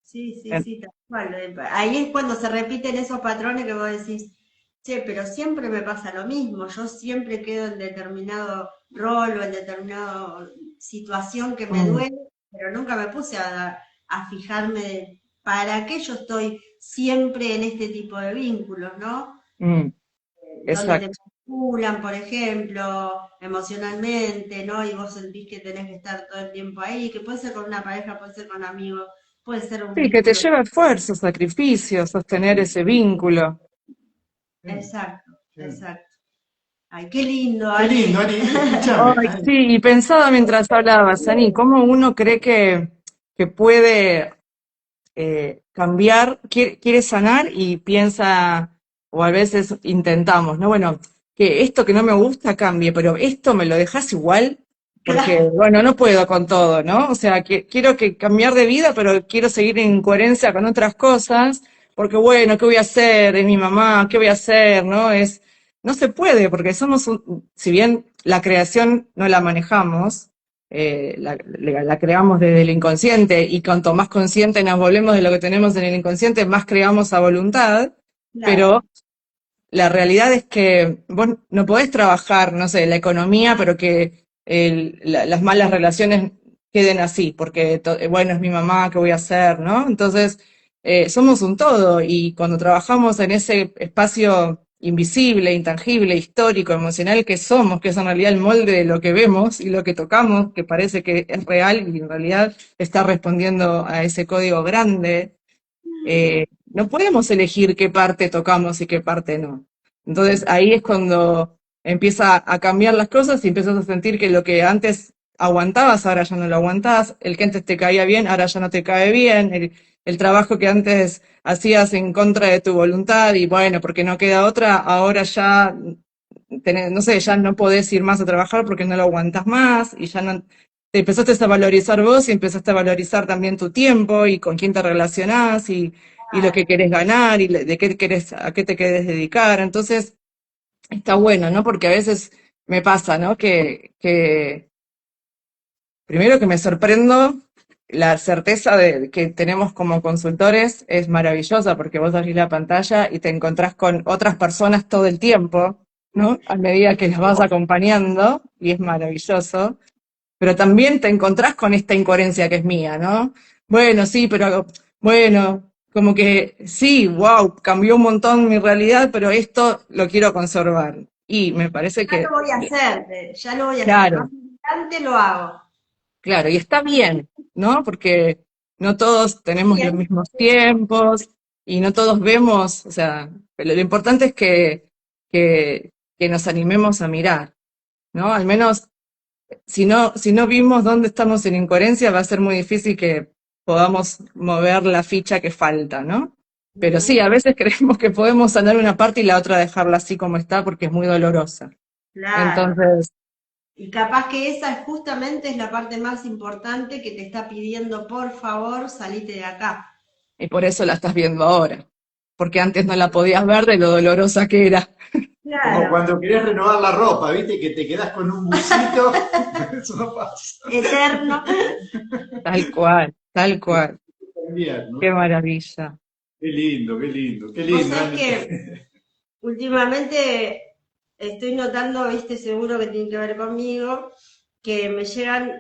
Sí, sí, sí, tal cual. Ahí es cuando se repiten esos patrones que vos decís, che, pero siempre me pasa lo mismo, yo siempre quedo en determinado rol o en determinada situación que me Mm, duele, pero nunca me puse a fijarme de para qué yo estoy siempre en este tipo de vínculos, ¿no? mm, Donde te exacto. manipulan, por ejemplo, emocionalmente, ¿no? Y vos sentís que tenés que estar todo el tiempo ahí, que puede ser con una pareja, puede ser con amigos, puede ser un Sí, que te vínculo. lleva esfuerzo, sacrificio, sostener ese vínculo. sí, Exacto, sí. exacto. Ay, qué lindo, Qué lindo, Ani. Ani. Escúchame, Ay, Ani. sí, y pensaba mientras hablabas, Ani, ¿cómo uno cree que puede cambiar, quiere sanar y piensa, o a veces intentamos, ¿no? Bueno, que esto que no me gusta cambie, pero esto me lo dejas igual, porque, Claro, bueno, no puedo con todo, ¿no? O sea, que quiero que cambiar de vida, pero quiero seguir en coherencia con otras cosas, porque, bueno, ¿qué voy a hacer? Es mi mamá, ¿qué voy a hacer? ¿No? No se puede, porque si bien la creación no la manejamos, la creamos desde el inconsciente y cuanto más consciente nos volvemos de lo que tenemos en el inconsciente, más creamos a voluntad, claro. pero la realidad es que vos no podés trabajar, no sé, la economía, pero que las malas relaciones queden así, porque, bueno, es mi mamá, ¿qué voy a hacer? ¿No? Entonces, somos un todo y cuando trabajamos en ese espacio invisible, intangible, histórico, emocional que somos, que es en realidad el molde de lo que vemos y lo que tocamos, que parece que es real y en realidad está respondiendo a ese código grande, no podemos elegir qué parte tocamos y qué parte no. Entonces ahí es cuando empieza a cambiar las cosas y empiezas a sentir que lo que antes aguantabas, ahora ya no lo aguantás, el que antes te caía bien, ahora ya no te cae bien, el trabajo que antes hacías en contra de tu voluntad y bueno, porque no queda otra, ahora ya no sé, ya no podés ir más a trabajar porque no lo aguantas más y ya no te empezaste a valorizar vos y empezaste a valorizar también tu tiempo y con quién te relacionás y lo que Claro. querés ganar y de qué querés, a qué te querés dedicar. Entonces, está bueno, ¿no? Porque a veces me pasa, ¿no? Que primero que me sorprendo, la certeza que tenemos como consultores es maravillosa porque vos abrís la pantalla y te encontrás con otras personas todo el tiempo, ¿no? A medida que las vas acompañando y es maravilloso, pero también te encontrás con esta incoherencia que es mía, ¿no? Bueno, sí, pero bueno, como que sí, wow, cambió un montón mi realidad, pero esto lo quiero conservar. Y me parece Ya lo que, voy a hacer, ya lo voy a hacer. Más claro, adelante lo hago. claro, y está bien, ¿no? Porque no todos tenemos los Bien, mismos tiempos y no todos vemos, o sea, pero lo importante es que que nos animemos a mirar, ¿no? Al menos si no vimos dónde estamos en incoherencia, va a ser muy difícil que podamos mover la ficha que falta, ¿no? Pero sí, Ujú. a veces creemos que podemos sanar una parte y la otra dejarla así como está porque es muy dolorosa. Claro. Entonces, Y capaz que esa es justamente es la parte más importante que te está pidiendo, por favor, salite de acá. y por eso la estás viendo ahora, porque antes no la podías ver de lo dolorosa que era. Como Claro, cuando querés renovar la ropa, ¿viste? Que te quedás con un busito. Eso no pasa. eterno. Tal cual. Cambiar, Qué ¿no? maravilla. Qué lindo, qué lindo, qué Vos lindo, sabés Ani. que últimamente estoy notando, viste, seguro que tiene que ver conmigo, que me llegan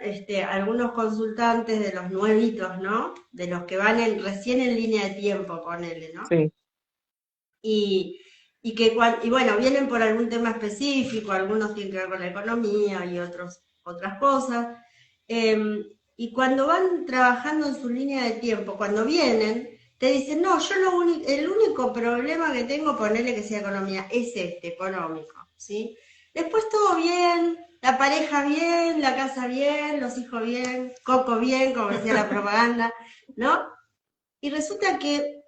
algunos consultantes de los nuevitos, ¿no? De los que van recién en línea de tiempo, ponele, ¿no? Sí. Y, y bueno, vienen por algún tema específico, algunos tienen que ver con la economía y otros otras cosas. Y cuando van trabajando en su línea de tiempo, cuando vienen, te dicen, no, yo el único problema que tengo, ponerle que sea economía, es económico, ¿sí? Después todo bien, la pareja bien, la casa bien, los hijos bien, Coco bien, como decía la propaganda, ¿no? Y resulta que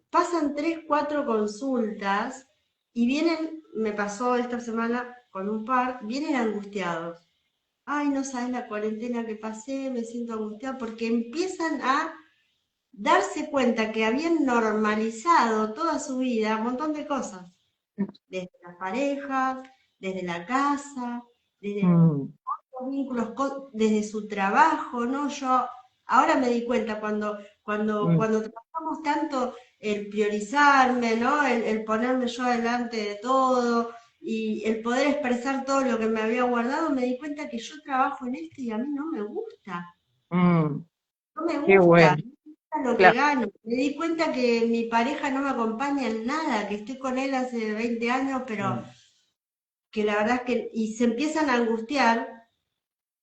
pasan 3, 4 consultas y vienen, me pasó esta semana con un par, vienen angustiados. Ay, no sabes la cuarentena que pasé, me siento angustiada, porque empiezan a darse cuenta que habían normalizado toda su vida un montón de cosas, desde las parejas, desde la casa, desde Mm, los vínculos, desde su trabajo, ¿no? Yo ahora me di cuenta mm, cuando trabajamos tanto el priorizarme, ¿no? El ponerme yo delante de todo y el poder expresar todo lo que me había guardado, me di cuenta que yo trabajo en esto y a mí no me gusta, mm, no me qué gusta, bueno. no me gusta lo que Claro. gano. Me di cuenta que mi pareja no me acompaña en nada, que estoy con él hace 20 años, pero Mm. que la verdad es que, y se empiezan a angustiar.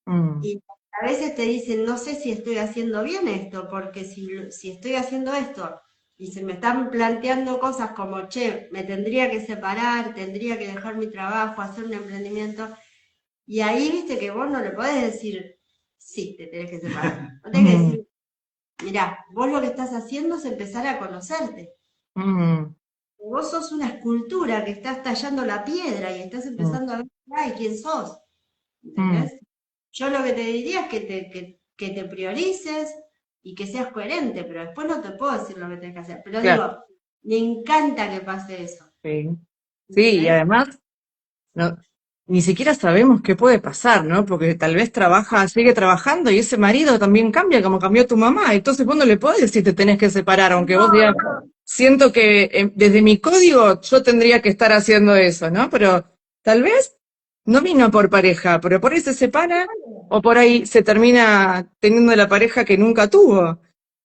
Mm, Y a veces te dicen, no sé si estoy haciendo bien esto, porque si estoy haciendo esto y se me están planteando cosas como, che, me tendría que separar, tendría que dejar mi trabajo, hacer un emprendimiento, y ahí viste que vos no le podés decir, sí, te tenés que separar. No tenés que mm, decir, mirá, vos lo que estás haciendo es empezar a conocerte. mm, Vos sos una escultura que estás tallando la piedra y estás mm, empezando a ver ay, quién sos. mm, ¿Entendés? Yo lo que te diría es que te priorices y que seas coherente, pero después no te puedo decir lo que tienes que hacer. Pero claro, digo, me encanta que pase eso. sí. Sí, y ¿Entendés? además no, ni siquiera sabemos qué puede pasar, ¿no? Porque tal vez trabaja, sigue trabajando y ese marido también cambia como cambió tu mamá. Entonces vos no le podés decir te tenés que separar, aunque vos No, digas, siento que desde mi código yo tendría que estar haciendo eso, ¿no? Pero tal vez no vino por pareja, pero por ahí se separa o por ahí se termina teniendo la pareja que nunca tuvo. Claro.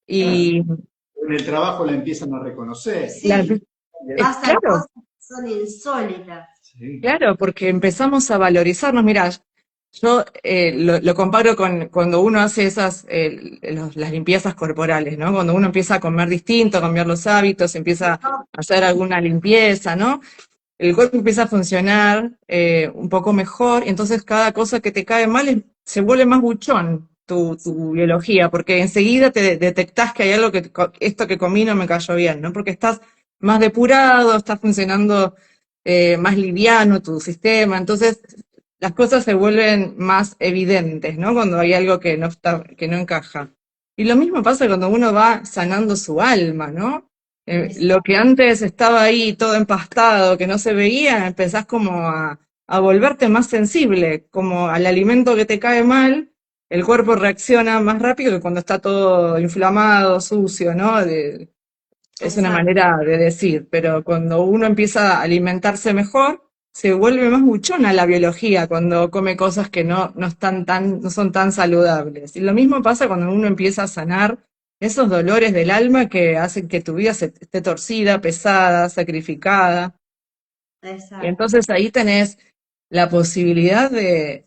Y En el trabajo la empiezan a reconocer. la, sí, pasan claro, cosas que son insólitas. Sí. claro, porque empezamos a valorizarnos. Mirá, yo lo comparo con cuando uno hace esas, las limpiezas corporales, ¿no? Cuando uno empieza a comer distinto, a cambiar los hábitos, empieza a ¿No? hacer alguna limpieza, ¿no? El cuerpo empieza a funcionar un poco mejor y entonces cada cosa que te cae mal se vuelve más buchón tu biología, porque enseguida te detectás que hay algo que esto que comí no me cayó bien, ¿no? Porque estás más depurado, está funcionando más liviano tu sistema, entonces las cosas se vuelven más evidentes, ¿no? Cuando hay algo que no está, que no encaja. Y lo mismo pasa cuando uno va sanando su alma, ¿no? Lo que antes estaba ahí todo empastado, que no se veía, empezás como a volverte más sensible, como al alimento que te cae mal, el cuerpo reacciona más rápido que cuando está todo inflamado, sucio, ¿no? Es una Exacto. manera de decir, pero cuando uno empieza a alimentarse mejor, se vuelve más buchona la biología cuando come cosas que no están no son tan saludables. Y lo mismo pasa cuando uno empieza a sanar esos dolores del alma que hacen que tu vida esté torcida, pesada, sacrificada. Y Exacto. entonces ahí tenés la posibilidad de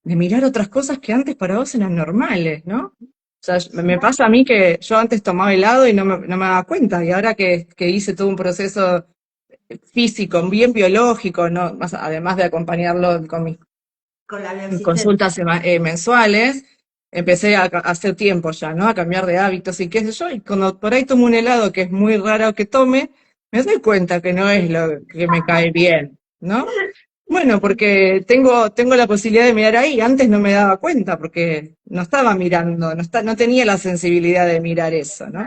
mirar otras cosas que antes para vos eran normales, ¿no? O sea, me pasa a mí que yo antes tomaba helado y no me daba cuenta, y ahora que hice todo un proceso físico, bien biológico, ¿no? Además de acompañarlo con mis con la bioexistencia. consultas mensuales, empecé a hacer tiempo ya, ¿no? A cambiar de hábitos y qué sé yo, y cuando por ahí tomo un helado que es muy raro que tome, me doy cuenta que no es lo que me cae bien, ¿no? Bueno, porque tengo la posibilidad de mirar ahí, antes no me daba cuenta porque no estaba mirando, no tenía la sensibilidad de mirar eso, ¿no?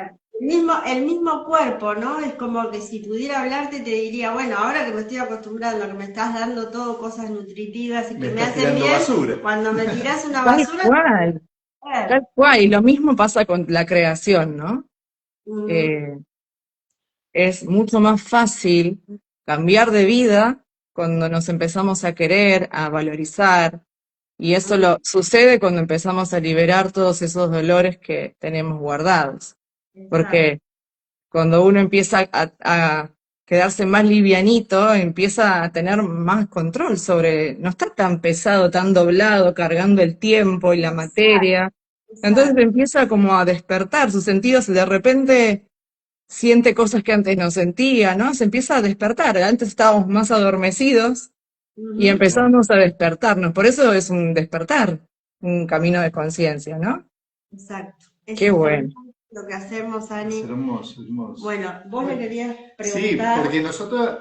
El mismo cuerpo, ¿no? Es como que si pudiera hablarte te diría, bueno, ahora que me estoy acostumbrando, que me estás dando todo cosas nutritivas y Me que me estás hacen tirando bien, basura. cuando me tirás una Tal basura, cual, tal cual, y lo mismo pasa con la creación, ¿no? mm, Eh, es mucho más fácil cambiar de vida cuando nos empezamos a querer, a valorizar, y eso mm, sucede cuando empezamos a liberar todos esos dolores que tenemos guardados. exacto. Porque cuando uno empieza a quedarse más livianito, empieza a tener más control sobre, no está tan pesado, tan doblado, cargando el tiempo y la Exacto, materia. Entonces exacto. empieza como a despertar sus sentidos y de repente siente cosas que antes no sentía, ¿no? Se empieza a despertar. Antes estábamos más adormecidos y Ujú, Claro. empezamos a despertarnos. Por eso es un despertar, un camino de conciencia, ¿no? exacto. Qué Es bueno. hermoso lo que hacemos, Es Ani. hermoso, hermoso. Bueno, vos le Bueno, querías sí, preguntar. porque nosotros,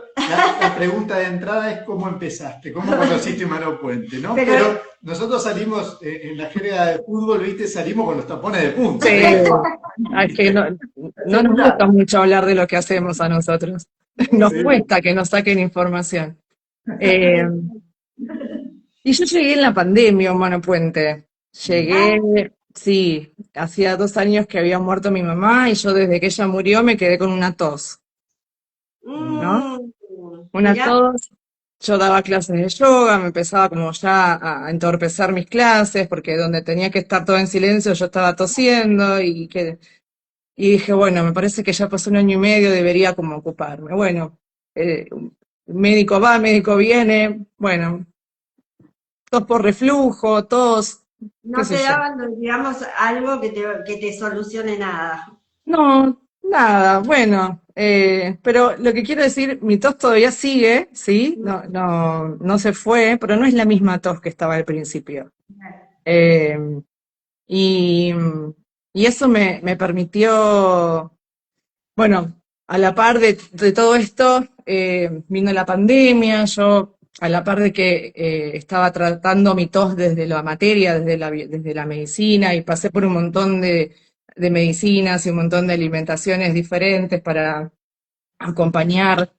la pregunta de entrada es cómo empezaste, cómo conociste Mano Puente, ¿no? Pero Pero nosotros salimos, en la jerga de fútbol, ¿viste? Salimos con los tapones de punta, Sí, ¿viste? es que no nos gusta Asegurado. mucho hablar de lo que hacemos a nosotros. Nos Sí. cuesta que nos saquen información. Eh, y yo llegué en la pandemia, Humano Puente. Mirá. Llegué, sí, hacía 2 años que había muerto mi mamá y yo desde que ella murió me quedé con una tos, ¿no? mm, Una mirá, tos. Yo daba clases de yoga, me empezaba como ya a entorpecer mis clases porque donde tenía que estar todo en silencio yo estaba tosiendo y dije, bueno, me parece que ya pasó 1 año y medio, debería como ocuparme. Bueno, médico va, médico viene, bueno, tos por reflujo, tos, qué no sé te yo. daban, digamos, algo que te solucione nada. No, nada, bueno, pero lo que quiero decir, mi tos todavía sigue, ¿sí? No se fue, pero no es la misma tos que estaba al principio. Eh, y, y eso me permitió. Bueno, a la par de todo esto, vino la pandemia, yo a la par de que estaba tratando mi tos desde la materia, desde la medicina, y pasé por un montón de medicinas y un montón de alimentaciones diferentes para acompañar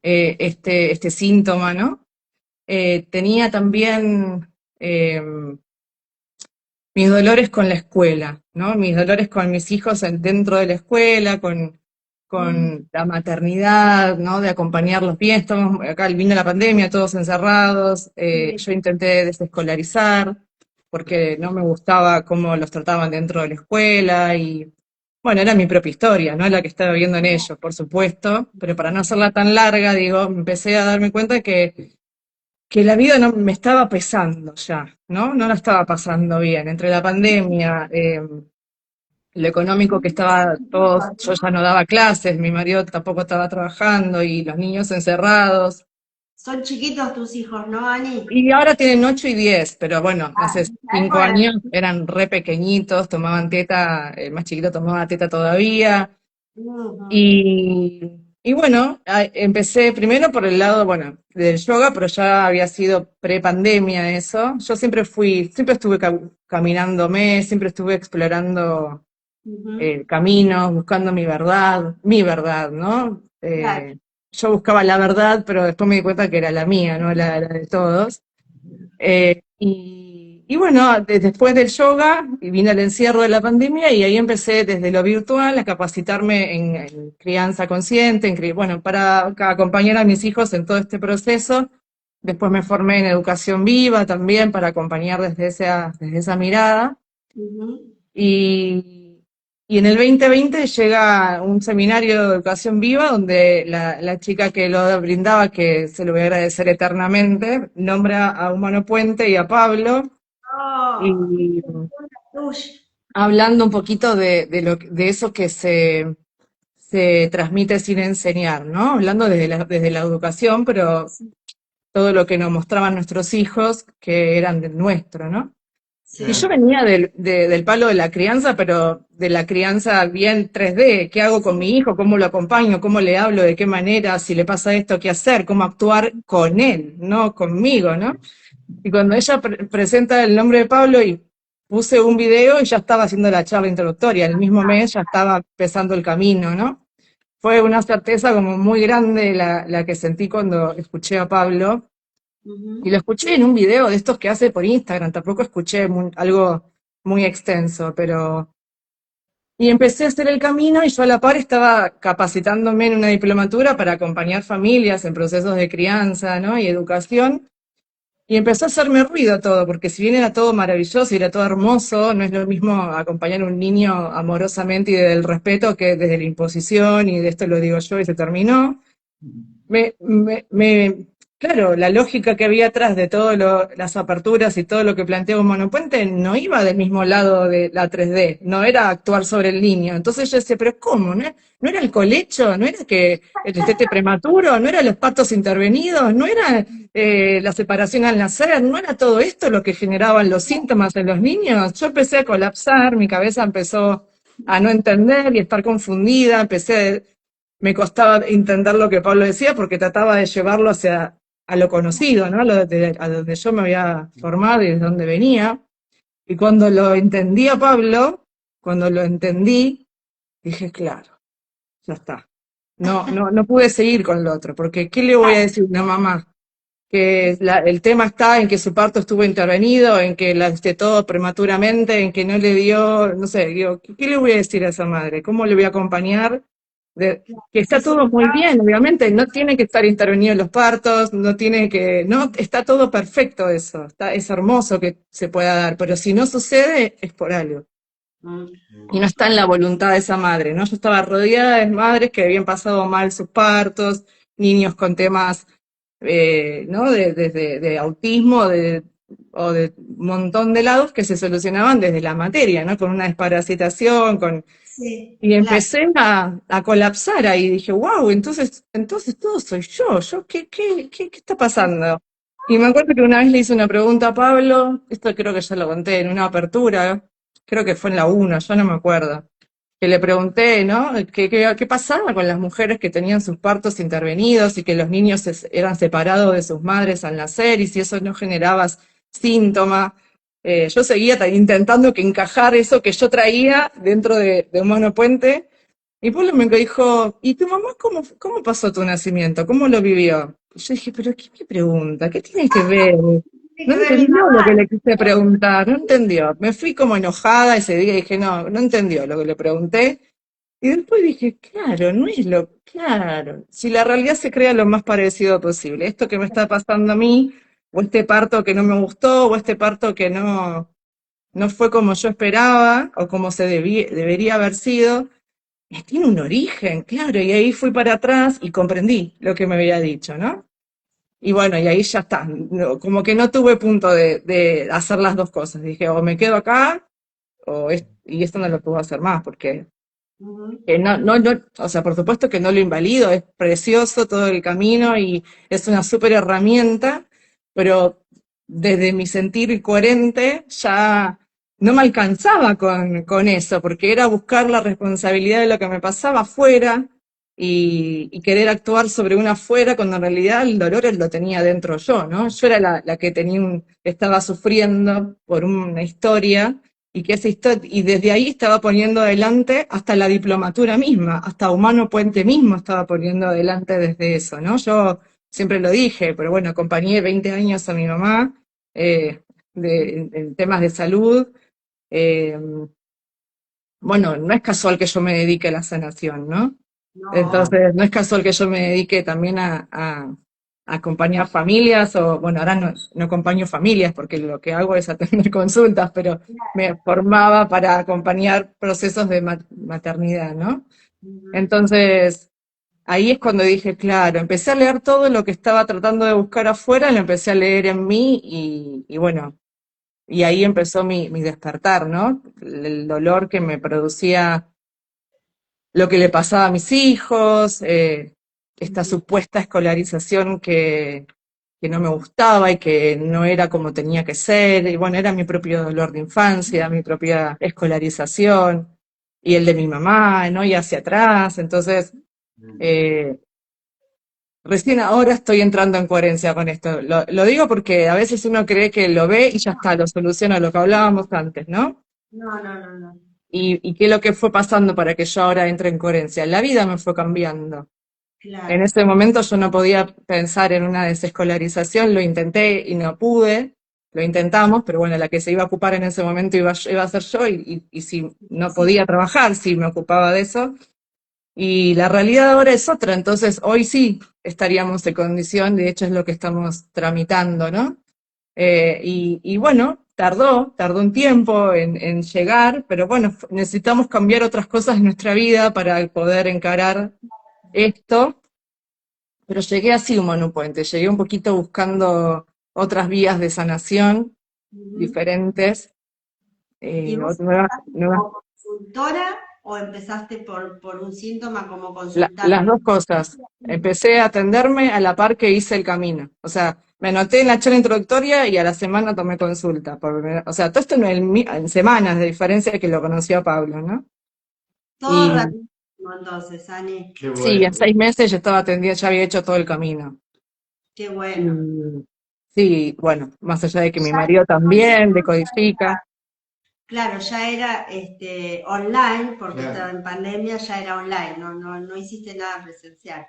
este síntoma, ¿no? Tenía también mis dolores con la escuela, ¿no? Mis dolores con mis hijos dentro de la escuela, Mm, con la maternidad, ¿no? De acompañarlos bien. Acá vino la pandemia, todos encerrados. sí, Yo intenté desescolarizar porque no me gustaba cómo los trataban dentro de la escuela y, bueno, era mi propia historia, ¿no? La que estaba viendo en ellos, por supuesto, pero para no hacerla tan larga, digo, empecé a darme cuenta que la vida no me estaba pesando ya, ¿no? No la estaba pasando bien. Entre la pandemia, lo económico que estaba todos, yo ya no daba clases, mi marido tampoco estaba trabajando y los niños encerrados. son chiquitos tus hijos, ¿no, Ani? Y ahora tienen 8 y 10, pero bueno, Ah, hace en esa 5 años época eran re pequeñitos, tomaban teta, el más chiquito tomaba teta todavía. ujú, Y bueno, empecé primero por el lado, bueno, del yoga, pero ya había sido pre-pandemia eso. Yo siempre estuve caminándome, siempre estuve explorando ujú, caminos, buscando mi verdad, ¿no? claro, Yo buscaba la verdad, pero después me di cuenta que era la mía, no la de todos. Y bueno, después del yoga y vino el encierro de la pandemia y ahí empecé desde lo virtual a capacitarme en crianza consciente, bueno, para acompañar a mis hijos en todo este proceso. Después me formé en educación viva también para acompañar desde esa mirada. ujú. Y, y en el 2020 llega un seminario de educación viva donde la chica que lo brindaba, que se lo voy a agradecer eternamente, nombra a Humano Puente y a Pablo, Oh, qué y fortuna tuya. hablando un poquito de eso que se transmite sin enseñar, ¿no? Hablando desde la educación, pero todo lo que nos mostraban nuestros hijos que eran del nuestro, ¿no? Y yo Claro. Sí, venía del palo de la crianza, pero de la crianza bien 3D. ¿Qué hago con mi hijo? ¿Cómo lo acompaño? ¿Cómo le hablo? ¿De qué manera? Si le pasa esto, ¿qué hacer? ¿Cómo actuar con él? No conmigo, ¿no? Y cuando ella presenta el nombre de Pablo y puse un video y ya estaba haciendo la charla introductoria, el mismo mes ya estaba empezando el camino, ¿no? Fue una certeza como muy grande la que sentí cuando escuché a Pablo. Y ujú, lo escuché en un video de estos que hace por Instagram, tampoco escuché algo muy extenso, pero... Y empecé a hacer el camino y yo a la par estaba capacitándome en una diplomatura para acompañar familias en procesos de crianza, ¿no? Y educación. Y empezó a hacerme ruido todo, porque si bien era todo maravilloso y era todo hermoso, no es lo mismo acompañar a un niño amorosamente y desde el respeto que desde la imposición y de esto lo digo yo y se terminó. Me, me, me- claro, la lógica que había atrás de todas las aperturas y todo lo que planteaba un monopuente no iba del mismo lado de la 3D, no era actuar sobre el niño. Entonces yo decía, pero ¿cómo? ¿No era el colecho? ¿No era que el destete prematuro? ¿No eran los partos intervenidos? ¿No era la separación al nacer? ¿No era todo esto lo que generaban los síntomas en los niños? Yo empecé a colapsar, mi cabeza empezó a no entender y estar confundida, me costaba entender lo que Pablo decía porque trataba de llevarlo hacia a lo conocido, ¿no? A donde yo me había formado y de donde venía. Y cuando lo entendí a Pablo, cuando lo entendí, dije, claro, ya está. No pude seguir con lo otro, porque ¿qué le voy a decir a una mamá? Que el tema está en que su parto estuvo intervenido, en que la destetó prematuramente, en que no le dio, no sé, digo, ¿qué le voy a decir a esa madre? ¿Cómo le voy a acompañar? Que está sí, sí, todo muy bien, obviamente, no tiene que estar intervenido en los partos, no tiene que, no, está todo perfecto eso, es hermoso que se pueda dar, pero si no sucede es por algo. mm, Y no está en la voluntad de esa madre, ¿no? Yo estaba rodeada de madres que habían pasado mal sus partos, niños con temas, ¿no? De autismo o de un montón de lados que se solucionaban desde la materia, ¿no? Con una desparasitación, sí, y claro. empecé a colapsar ahí. Dije, wow, entonces todo soy yo. ¿Qué está pasando? Y me acuerdo que una vez le hice una pregunta a Pablo, esto creo que ya lo conté en una apertura, creo que fue en la 1, yo no me acuerdo, que le pregunté, ¿no? ¿Qué pasaba con las mujeres que tenían sus partos intervenidos y que los niños eran separados de sus madres al nacer y si eso no generaba síntomas? Yo seguía intentando que encajar eso que yo traía dentro de un monopuente. Y Pablo me dijo, ¿y tu mamá cómo pasó tu nacimiento? ¿Cómo lo vivió? Y yo dije, pero ¿qué pregunta? ¿Qué tiene que ver? Tiene No que ver mi entendió lo mamá. que le quise preguntar, no entendió. Me fui como enojada ese día y dije, no entendió lo que le pregunté. Y después dije, claro, no es claro, si la realidad se crea lo más parecido posible, esto que me está pasando a mí, o este parto que no me gustó, o este parto que no fue como yo esperaba, o como debería haber sido, tiene un origen, claro, y ahí fui para atrás y comprendí lo que me había dicho, ¿no? Y bueno, y ahí ya está, como que no tuve punto de hacer las dos cosas, dije, o me quedo acá, y esto no lo puedo hacer más, porque Ujú, que no, o sea, por supuesto que no lo invalido, es precioso todo el camino y es una súper herramienta, pero desde mi sentir coherente ya no me alcanzaba con eso, porque era buscar la responsabilidad de lo que me pasaba afuera y querer actuar sobre una afuera cuando en realidad el dolor lo tenía dentro yo, ¿no? Yo era la que estaba sufriendo por una historia y que y desde ahí estaba poniendo adelante hasta la diplomatura misma, hasta Humano Puente mismo estaba poniendo adelante desde eso, ¿no? Yo siempre lo dije, pero bueno, acompañé 20 años a mi mamá en temas de salud. eh, bueno, no es casual que yo me dedique a la sanación, ¿no? no, Entonces, no es casual que yo me dedique también a acompañar familias, o bueno, ahora no acompaño familias porque lo que hago es atender consultas, pero me formaba para acompañar procesos de maternidad, ¿no? ujú, Entonces, ahí es cuando dije, claro, empecé a leer todo lo que estaba tratando de buscar afuera, lo empecé a leer en mí y bueno, y ahí empezó mi despertar, ¿no? El dolor que me producía lo que le pasaba a mis hijos, esta supuesta escolarización que no me gustaba y que no era como tenía que ser. Y bueno, era mi propio dolor de infancia, mi propia escolarización y el de mi mamá, ¿no? Y hacia atrás. Entonces, eh, recién ahora estoy entrando en coherencia con esto. Lo digo porque a veces uno cree que lo ve y ya está, lo soluciona, lo que hablábamos antes, ¿no? No, no, no, no. Y qué es lo que fue pasando para que yo ahora entre en coherencia. La vida me fue cambiando. En Claro. ese momento yo no podía pensar en una desescolarización, lo intenté y no pude, lo intentamos, pero bueno, la que se iba a ocupar en ese momento iba a ser yo y si no Sí, podía trabajar, si me ocupaba de eso. Y la realidad ahora es otra, entonces hoy sí estaríamos en condición, de hecho es lo que estamos tramitando, ¿no? Y bueno, tardó un tiempo en llegar, pero bueno, necesitamos cambiar otras cosas en nuestra vida para poder encarar esto, pero llegué así como en un puente, llegué un poquito buscando otras vías de sanación ujú. diferentes, ¿Y vos nuevas, empezaste nuevas. como consultora o empezaste por un síntoma como Las consultante? dos cosas. Empecé a atenderme a la par que hice el camino. O sea, me anoté en la charla introductoria y a la semana tomé consulta. O sea, todo esto en semanas, de diferencia que lo conoció a Pablo, ¿no? Todo Y rapidísimo entonces, Ani. Qué sí, en bueno. 6 meses ya estaba atendida, ya había hecho todo el camino. Qué bueno. Y sí, bueno, más allá de que mi Ya marido esta también consulta, decodifica. claro, ya era online, porque estaba Claro. en pandemia, ya era online, no, no, no hiciste nada presencial.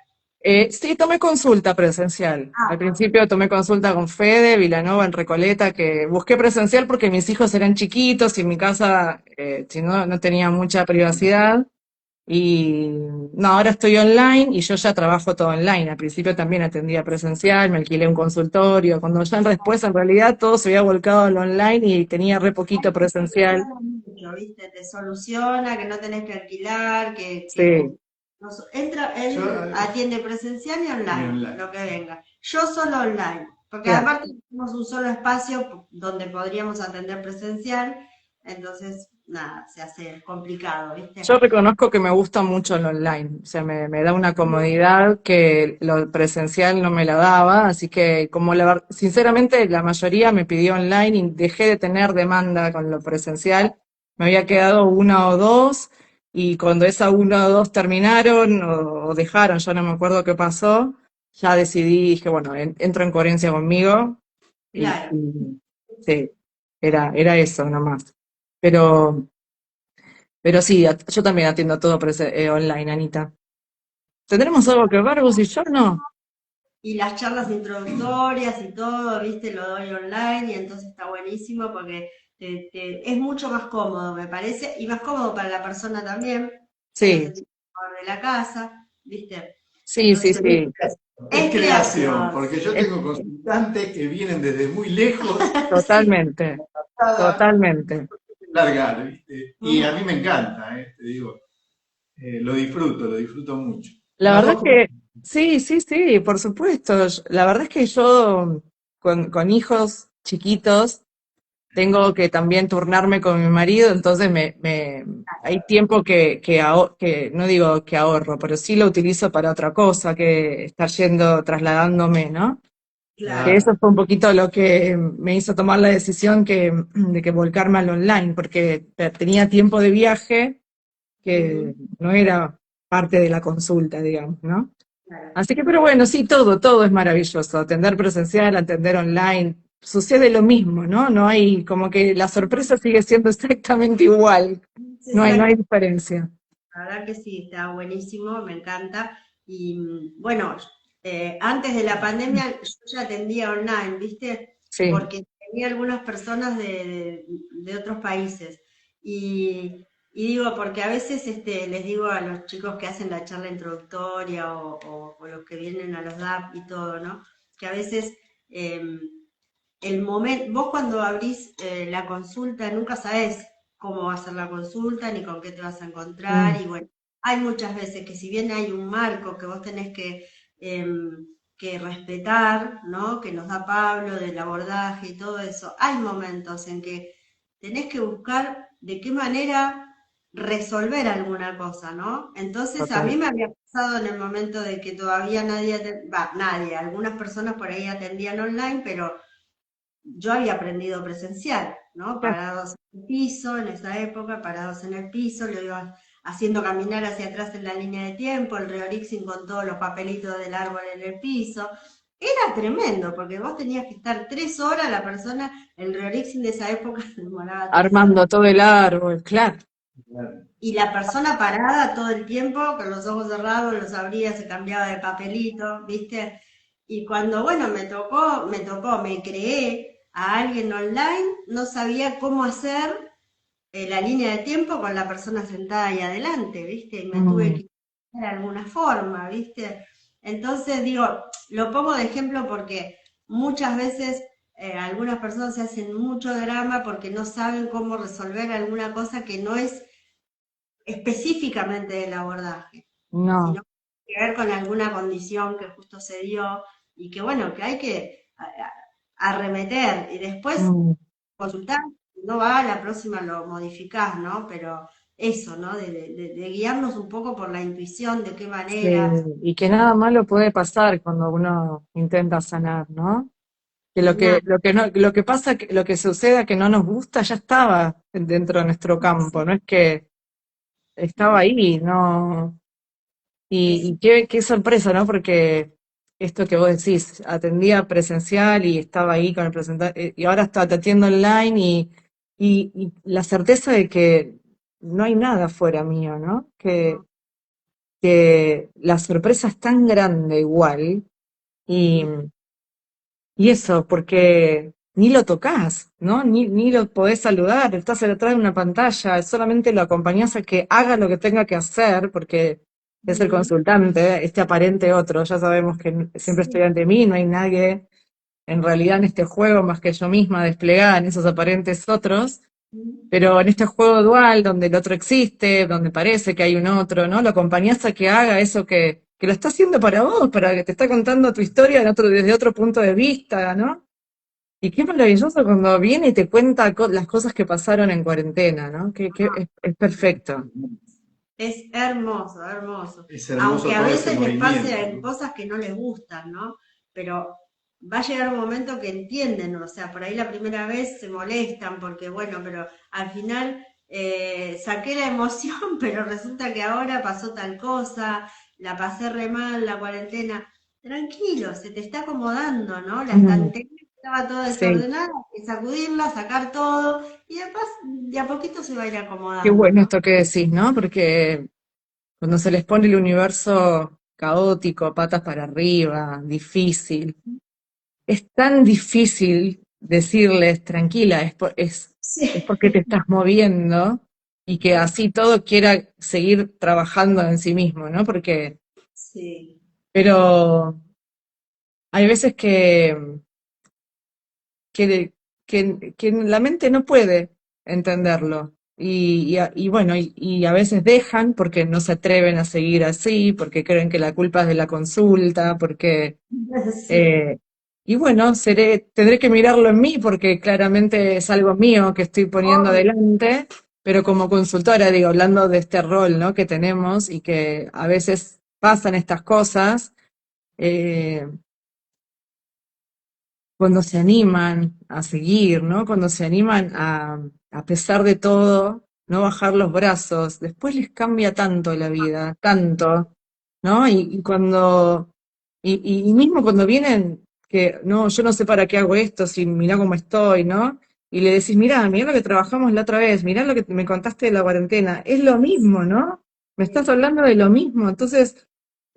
Sí, tomé consulta presencial. Al Ah, principio tomé consulta con Fede, Vilanova, en Recoleta, que busqué presencial porque mis hijos eran chiquitos y en mi casa, si no, no tenía mucha privacidad. Y no, ahora estoy online y yo ya trabajo todo online. Al principio también atendía presencial, me alquilé un consultorio. Cuando ya después, en realidad, todo se había volcado al online y tenía re poquito te presencial. soluciona mucho, ¿viste? Te soluciona, que no tenés que alquilar, Sí, Yo, él atiende presencial y y online, online. lo que venga. Yo solo online, porque claro. aparte tenemos un solo espacio donde podríamos atender presencial, entonces, nada, se hace complicado, ¿viste? Yo reconozco que me gusta mucho el online, o sea, me da una comodidad que lo presencial no me la daba, así que sinceramente la mayoría me pidió online y dejé de tener demanda con lo presencial, me había quedado una o dos y cuando esa una o dos terminaron o dejaron, ya no me acuerdo qué pasó, ya decidí, dije, bueno, entro en coherencia conmigo Claro. y sí, era eso nomás. Pero... Pero sí, yo también atiendo todo online, Anita. ¿Tendremos algo que ver vos y yo? No. Y las charlas introductorias y todo, viste, lo doy online y entonces está buenísimo porque es mucho más cómodo, me parece, y más cómodo para la persona también, que no se Sí, tiene que mover de la casa, viste. sí, sí, Entonces, sí. Es es creación, creación. porque yo Es- tengo consultantes que vienen desde muy lejos Sí. totalmente, para totalmente. largar, ¿viste? Y a Ujú. mí me encanta, te digo, lo disfruto mucho. La Las verdad dos es cosas. que sí, sí, sí, por supuesto. La verdad es que yo con hijos chiquitos tengo que también turnarme con mi marido, entonces hay tiempo que no digo que ahorro, pero sí lo utilizo para otra cosa que estar trasladándome, ¿no? Que Claro. eso Claro. fue un poquito lo que me hizo tomar la decisión de que volcarme al online, porque tenía tiempo de viaje que Ujú. no era parte de la consulta, digamos, ¿no? Claro. Así que, pero bueno, sí, todo es maravilloso. Atender presencial, atender online, sucede lo mismo, ¿no? No hay, como que la sorpresa sigue siendo exactamente igual. No hay Exacto. diferencia. La verdad que sí, está buenísimo, me encanta. Y bueno, antes de la pandemia yo ya atendía online, ¿viste? Sí, Porque tenía algunas personas de otros países. Y digo, porque a veces les digo a los chicos que hacen la charla introductoria o los que vienen a los DAP y todo, ¿no? Que a veces em, el momento, vos cuando abrís la consulta nunca sabés cómo va a ser la consulta ni con qué te vas a encontrar mm, y bueno, hay muchas veces que si bien hay un marco que vos tenés que respetar, ¿no? Que nos da Pablo del abordaje y todo eso, hay momentos en que tenés que buscar de qué manera resolver alguna cosa, ¿no? Entonces a Total. mí me había pasado en el momento de que todavía nadie, nadie, algunas personas por ahí atendían online, pero yo había aprendido presencial, ¿no? Claro. Parados en el piso, en esa época, parados en el piso, lo iba haciendo caminar hacia atrás en la línea de tiempo, el reorixing con todos los papelitos del árbol en el piso. Era tremendo, porque vos tenías que estar 3 horas, la persona, el reorixing de esa época demoraba 3 horas, Armando todo el árbol, claro. Claro. y la persona parada todo el tiempo, con los ojos cerrados, los abría, se cambiaba de papelito, ¿viste? Y cuando, bueno, me creé a alguien online, no sabía cómo hacer la línea de tiempo con la persona sentada ahí adelante, ¿viste? Y me tuve Mm, que de alguna forma, ¿viste? Entonces digo, lo pongo de ejemplo porque muchas veces algunas personas se hacen mucho drama porque no saben cómo resolver alguna cosa que no es específicamente del abordaje, no. sino que tiene que ver con alguna condición que justo se dio y que bueno, que hay que arremeter y después Mm, consultar, si no va, la próxima lo modificás, ¿no? Pero eso, ¿no? De guiarnos un poco por la intuición, de qué sí, manera. y que nada malo puede pasar cuando uno intenta sanar, ¿no? Que Nada. lo que pasa, lo que suceda que no nos gusta ya estaba dentro de nuestro campo, no es que estaba ahí, no. Es, Y qué sorpresa, ¿no? Porque esto que vos decís, atendía presencial y estaba ahí con el presentador, y ahora está atendiendo online y la certeza de que no hay nada fuera mío, ¿no? Que la sorpresa es tan grande igual, y, y eso, porque ni lo tocas, ¿no? Ni lo podés saludar, estás detrás de una pantalla, solamente lo acompañás a que haga lo que tenga que hacer, porque es el consultante, este aparente otro, ya sabemos que siempre estoy sí. ante mí, no hay nadie en realidad en este juego más que yo misma desplegada en esos aparentes otros, pero en este juego dual, donde el otro existe, donde parece que hay un otro, ¿no? Lo acompañás a que haga eso que lo está haciendo para vos, para que te está contando tu historia desde otro punto de vista, ¿no? Y qué maravilloso cuando viene y te cuenta las cosas que pasaron en cuarentena, ¿no? Es perfecto. Es hermoso, hermoso. Es Aunque hermoso a todo ese veces les movimiento, pasen ¿no? cosas que no les gustan, ¿no? Pero va a llegar un momento que entienden, o sea, por ahí la primera vez se molestan porque, bueno, pero al final saqué la emoción, pero resulta que ahora pasó tal cosa, la pasé re mal, la cuarentena. Tranquilo, se te está acomodando, ¿no? La Mm, estantería estaba toda sí, desordenada, hay que sacudirla, sacar todo, y después de a poquito se va a ir qué acomodando, bueno ¿no? esto que decís, ¿no? Porque cuando se les pone el universo caótico, patas para arriba, difícil, es tan difícil decirles, tranquila, es Sí. porque te estás moviendo y que así todo quiera seguir trabajando en sí mismo, ¿no? Porque, Sí. pero hay veces que la mente no puede entenderlo. Y bueno, y a veces dejan porque no se atreven a seguir así, porque creen que la culpa es de la consulta, porque Sí. Eh, y bueno, tendré que mirarlo en mí porque claramente es algo mío que estoy poniendo Obvio. adelante, pero como consultora, digo, hablando de este rol, ¿no? Que tenemos y que a veces pasan estas cosas, eh, cuando se animan a seguir, ¿no? Cuando se animan a pesar de todo, no bajar los brazos, después les cambia tanto la vida, tanto, ¿no? Y mismo cuando vienen, que no, yo no sé para qué hago esto, si mirá cómo estoy, ¿no? Y le decís, mirá lo que trabajamos la otra vez, mirá lo que me contaste de la cuarentena, es lo mismo, ¿no? Me estás Sí. hablando de lo mismo, entonces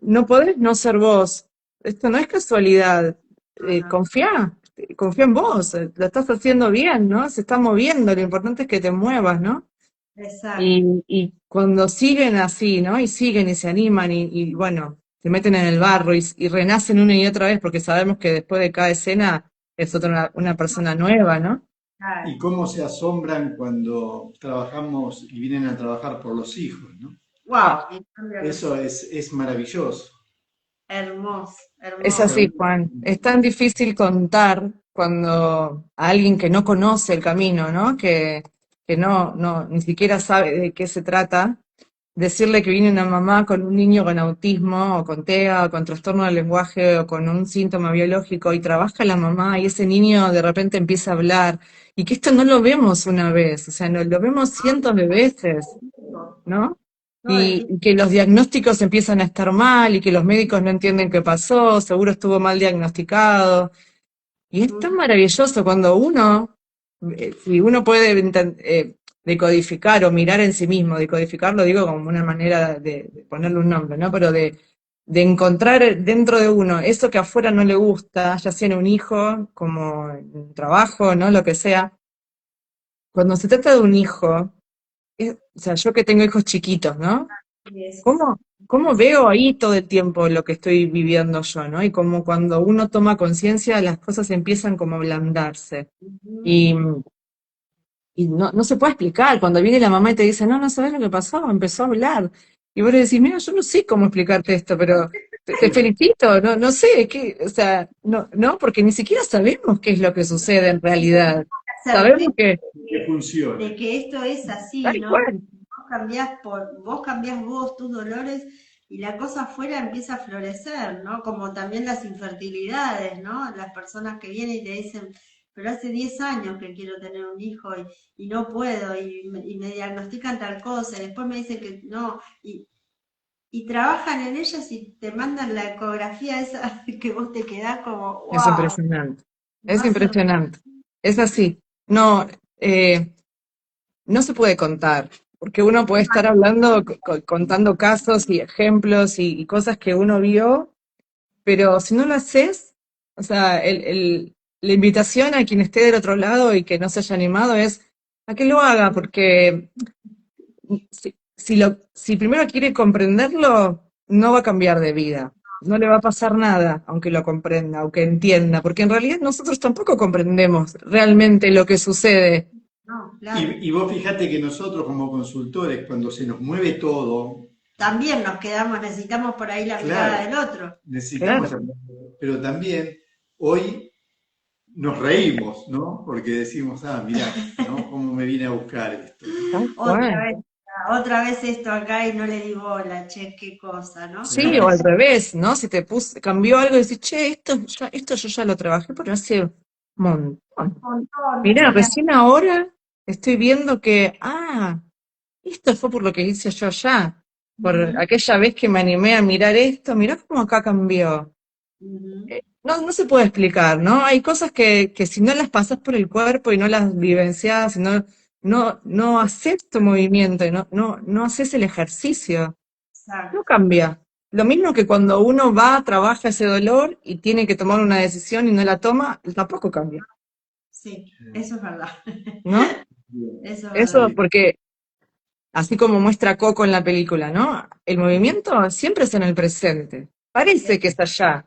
no podés no ser vos. Esto no es casualidad. No, no. Confía en vos, lo estás haciendo bien, ¿no? Se está moviendo, lo importante es que te muevas, ¿no? Exacto. Y cuando siguen así, ¿no? Y siguen y se animan y bueno, se meten en el barro y renacen una y otra vez porque sabemos que después de cada escena es otra una persona nueva, ¿no? Y Claro. cómo se asombran cuando trabajamos y vienen a trabajar por los hijos, ¿no? Wow, en cambio Eso es maravilloso. hermoso, Es Es hermoso. así, hermoso. Juan. Es tan difícil contar cuando a alguien que no conoce el camino, ¿no? que ni siquiera sabe de qué se trata, decirle que viene una mamá con un niño con autismo o con TEA o con trastorno del lenguaje o con un síntoma biológico y trabaja la mamá y ese niño de repente empieza a hablar y que esto no lo vemos una vez, o sea, no, lo vemos cientos de veces, ¿no? No, Y que los diagnósticos empiezan a estar mal y que los médicos no entienden qué pasó, seguro estuvo mal diagnosticado. Y es tan maravilloso cuando uno, si uno puede decodificar o mirar en sí mismo, decodificar lo digo como una manera de ponerle un nombre, ¿no? Pero de encontrar dentro de uno eso que afuera no le gusta, ya sea en un hijo, como en un trabajo, ¿no? Lo que sea. Cuando se trata de un hijo, o sea, yo que tengo hijos chiquitos, ¿no? es- ¿Cómo veo ahí todo el tiempo lo que estoy viviendo yo, ¿no? Y como cuando uno toma conciencia, las cosas empiezan como a ablandarse. Ujú. Y, y no se puede explicar. Cuando viene la mamá y te dice, no sabes lo que pasó, empezó a hablar. Y vos le decís, mira, yo no sé cómo explicarte esto, pero te felicito, no sé, o sea, no, porque ni siquiera sabemos qué es lo que sucede en realidad. Sabemos Certeza que, Que funcione. de que esto es así, tal ¿no? cual, Vos cambiás vos tus dolores y la cosa afuera empieza a florecer, ¿no? Como también las infertilidades, ¿no? Las personas que vienen y te dicen, pero hace 10 años que quiero tener un hijo y no puedo y me diagnostican tal cosa y después me dicen que no y trabajan en ellas y te mandan la ecografía esa que vos te quedás como, es wow, impresionante, es no se impresionante. Es así. No, no se puede contar, porque uno puede estar hablando, contando casos y ejemplos y cosas que uno vio, pero si no lo haces, o sea, la invitación a quien esté del otro lado y que no se haya animado es a que lo haga, porque si primero quiere comprenderlo, no va a cambiar de vida. No le va a pasar nada, aunque lo comprenda, aunque entienda, porque en realidad nosotros tampoco comprendemos realmente lo que sucede. no, claro. Y vos fíjate que nosotros como consultores, cuando se nos mueve todo, También nos quedamos, necesitamos por ahí la mirada claro, del otro. necesitamos, Claro, pero también hoy nos reímos, ¿no? Porque decimos, ah, mirá, ¿no? ¿Cómo me vine a buscar esto? tal Otra cual. vez, otra vez esto acá y no le di bola, che, qué cosa, ¿no? Sí, o al revés, ¿no? Si cambió algo y decís, che, esto yo ya lo trabajé, pero hace un montón. Un montón, Mirá, mira, recién ahora estoy viendo que, esto fue por lo que hice yo ya, por ujú, aquella vez que me animé a mirar esto, mirá cómo acá cambió. ujú, No se puede explicar, ¿no? Hay cosas que si no las pasás por el cuerpo y no las vivenciás, si no haces tu movimiento y no haces el ejercicio, no exacto, cambia. Lo mismo que cuando uno va, trabaja ese dolor y tiene que tomar una decisión y no la toma, tampoco cambia, sí, eso es verdad, ¿no? eso es verdad. Eso Sí, porque, así como muestra Coco en la película, ¿no? El movimiento siempre es en el presente. Parece que es allá.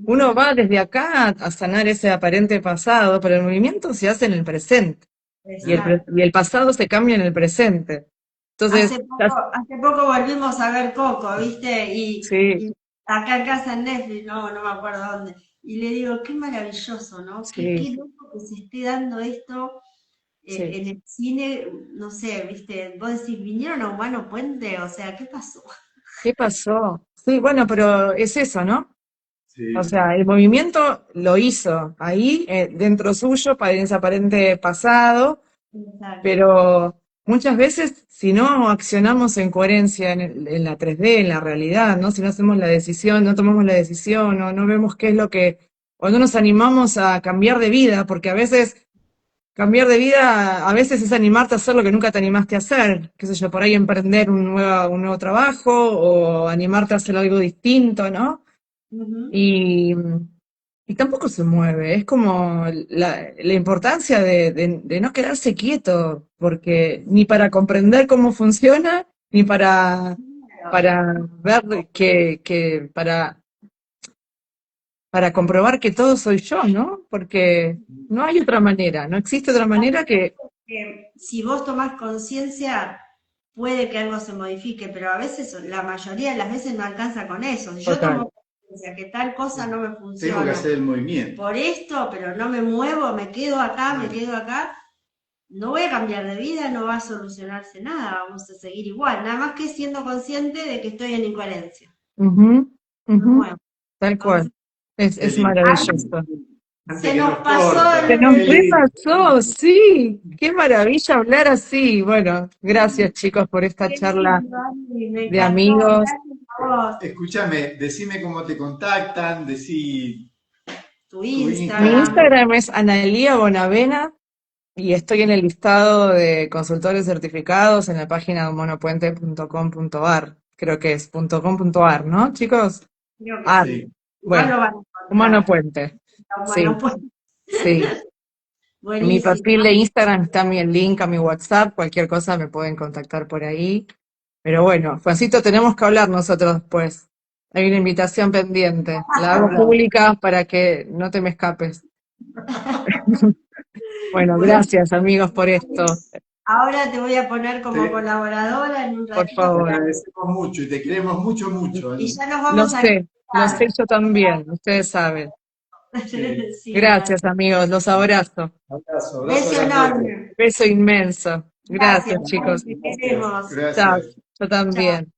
Uno Ujú, va desde acá a sanar ese aparente pasado, pero el movimiento se hace en el presente. exacto. Y el pasado se cambia en el presente. Entonces, Hace poco volvimos a ver Coco, ¿viste? sí, Y acá en casa en Netflix, no me acuerdo dónde. Y le digo, qué maravilloso, ¿no? sí, Qué loco que se esté dando esto sí. en el cine, no sé, ¿viste? Vos decís, ¿vinieron a Humano Puente? O sea, ¿qué pasó? ¿Qué pasó? Sí, bueno, pero es eso, ¿no? O sí, sea, el movimiento lo hizo ahí, dentro suyo, para ese aparente pasado, Exacto. pero muchas veces, si no accionamos en coherencia en la 3D, en la realidad, ¿no? Si no hacemos la decisión, no tomamos la decisión, o no vemos qué es lo que, o no nos animamos a cambiar de vida, porque a veces cambiar de vida, a veces es animarte a hacer lo que nunca te animaste a hacer, qué sé yo, por ahí emprender un nuevo trabajo, o animarte a hacer algo distinto, ¿no? Ujú. Y, y tampoco se mueve. Es como la importancia de no quedarse quieto, porque ni para comprender cómo funciona, ni Claro. para ver para comprobar que todo soy yo, ¿no? Porque no hay otra manera, no existe otra manera que... Que si vos tomás conciencia, puede que algo se modifique, pero a veces, la mayoría de las veces no alcanza con eso. Si yo Total. tomo conciencia que tal cosa no me tengo que funciona hacer el movimiento. por esto, pero no me muevo, me quedo acá, me Claro. quedo acá, no voy a cambiar de vida, no va a solucionarse nada, vamos a seguir igual, nada más que siendo consciente de que estoy en incoherencia. Ujú, Me ujú, muevo. tal cual. Entonces, Qué Es lindo. maravilloso. Antes se que nos nos pasó corten, Se nos qué lindo. repasó, sí. Qué maravilla hablar así. Bueno, gracias chicos por esta Qué charla lindo, Ani, me de encantó. amigos. Gracias a vos. Escúchame, decime cómo te contactan, decí Tu tu Mi Instagram. Instagram. Instagram es Analía Bonavena y estoy en el listado de consultores certificados en la página humanopuente.com.ar. Creo que es .com.ar, ¿no, chicos? Creo que Ar. sí. Sí, Igual Bueno, lo van a Humano encontrar. Puente. Humano Sí, pues. sí. En mi Buenísimo. perfil de Instagram está el link a mi WhatsApp. Cualquier cosa me pueden contactar por ahí. Pero bueno, Juancito, tenemos que hablar nosotros después. Hay una invitación pendiente. La hago hablamos. pública para que no te me escapes. Bueno, Bueno, gracias amigos por esto. ahora te voy a poner como Te, colaboradora en un Por ratito te favor. agradecemos mucho y te queremos mucho, mucho, y Ani. ya nos vamos a Lo sé actualizar. yo también, ustedes saben. Sí. Sí, Gracias amigos, los abrazo. Abrazo, abrazo beso grandote. enorme. Beso inmenso. Gracias, Gracias chicos. te queremos. Chao, Gracias. yo Chao. también.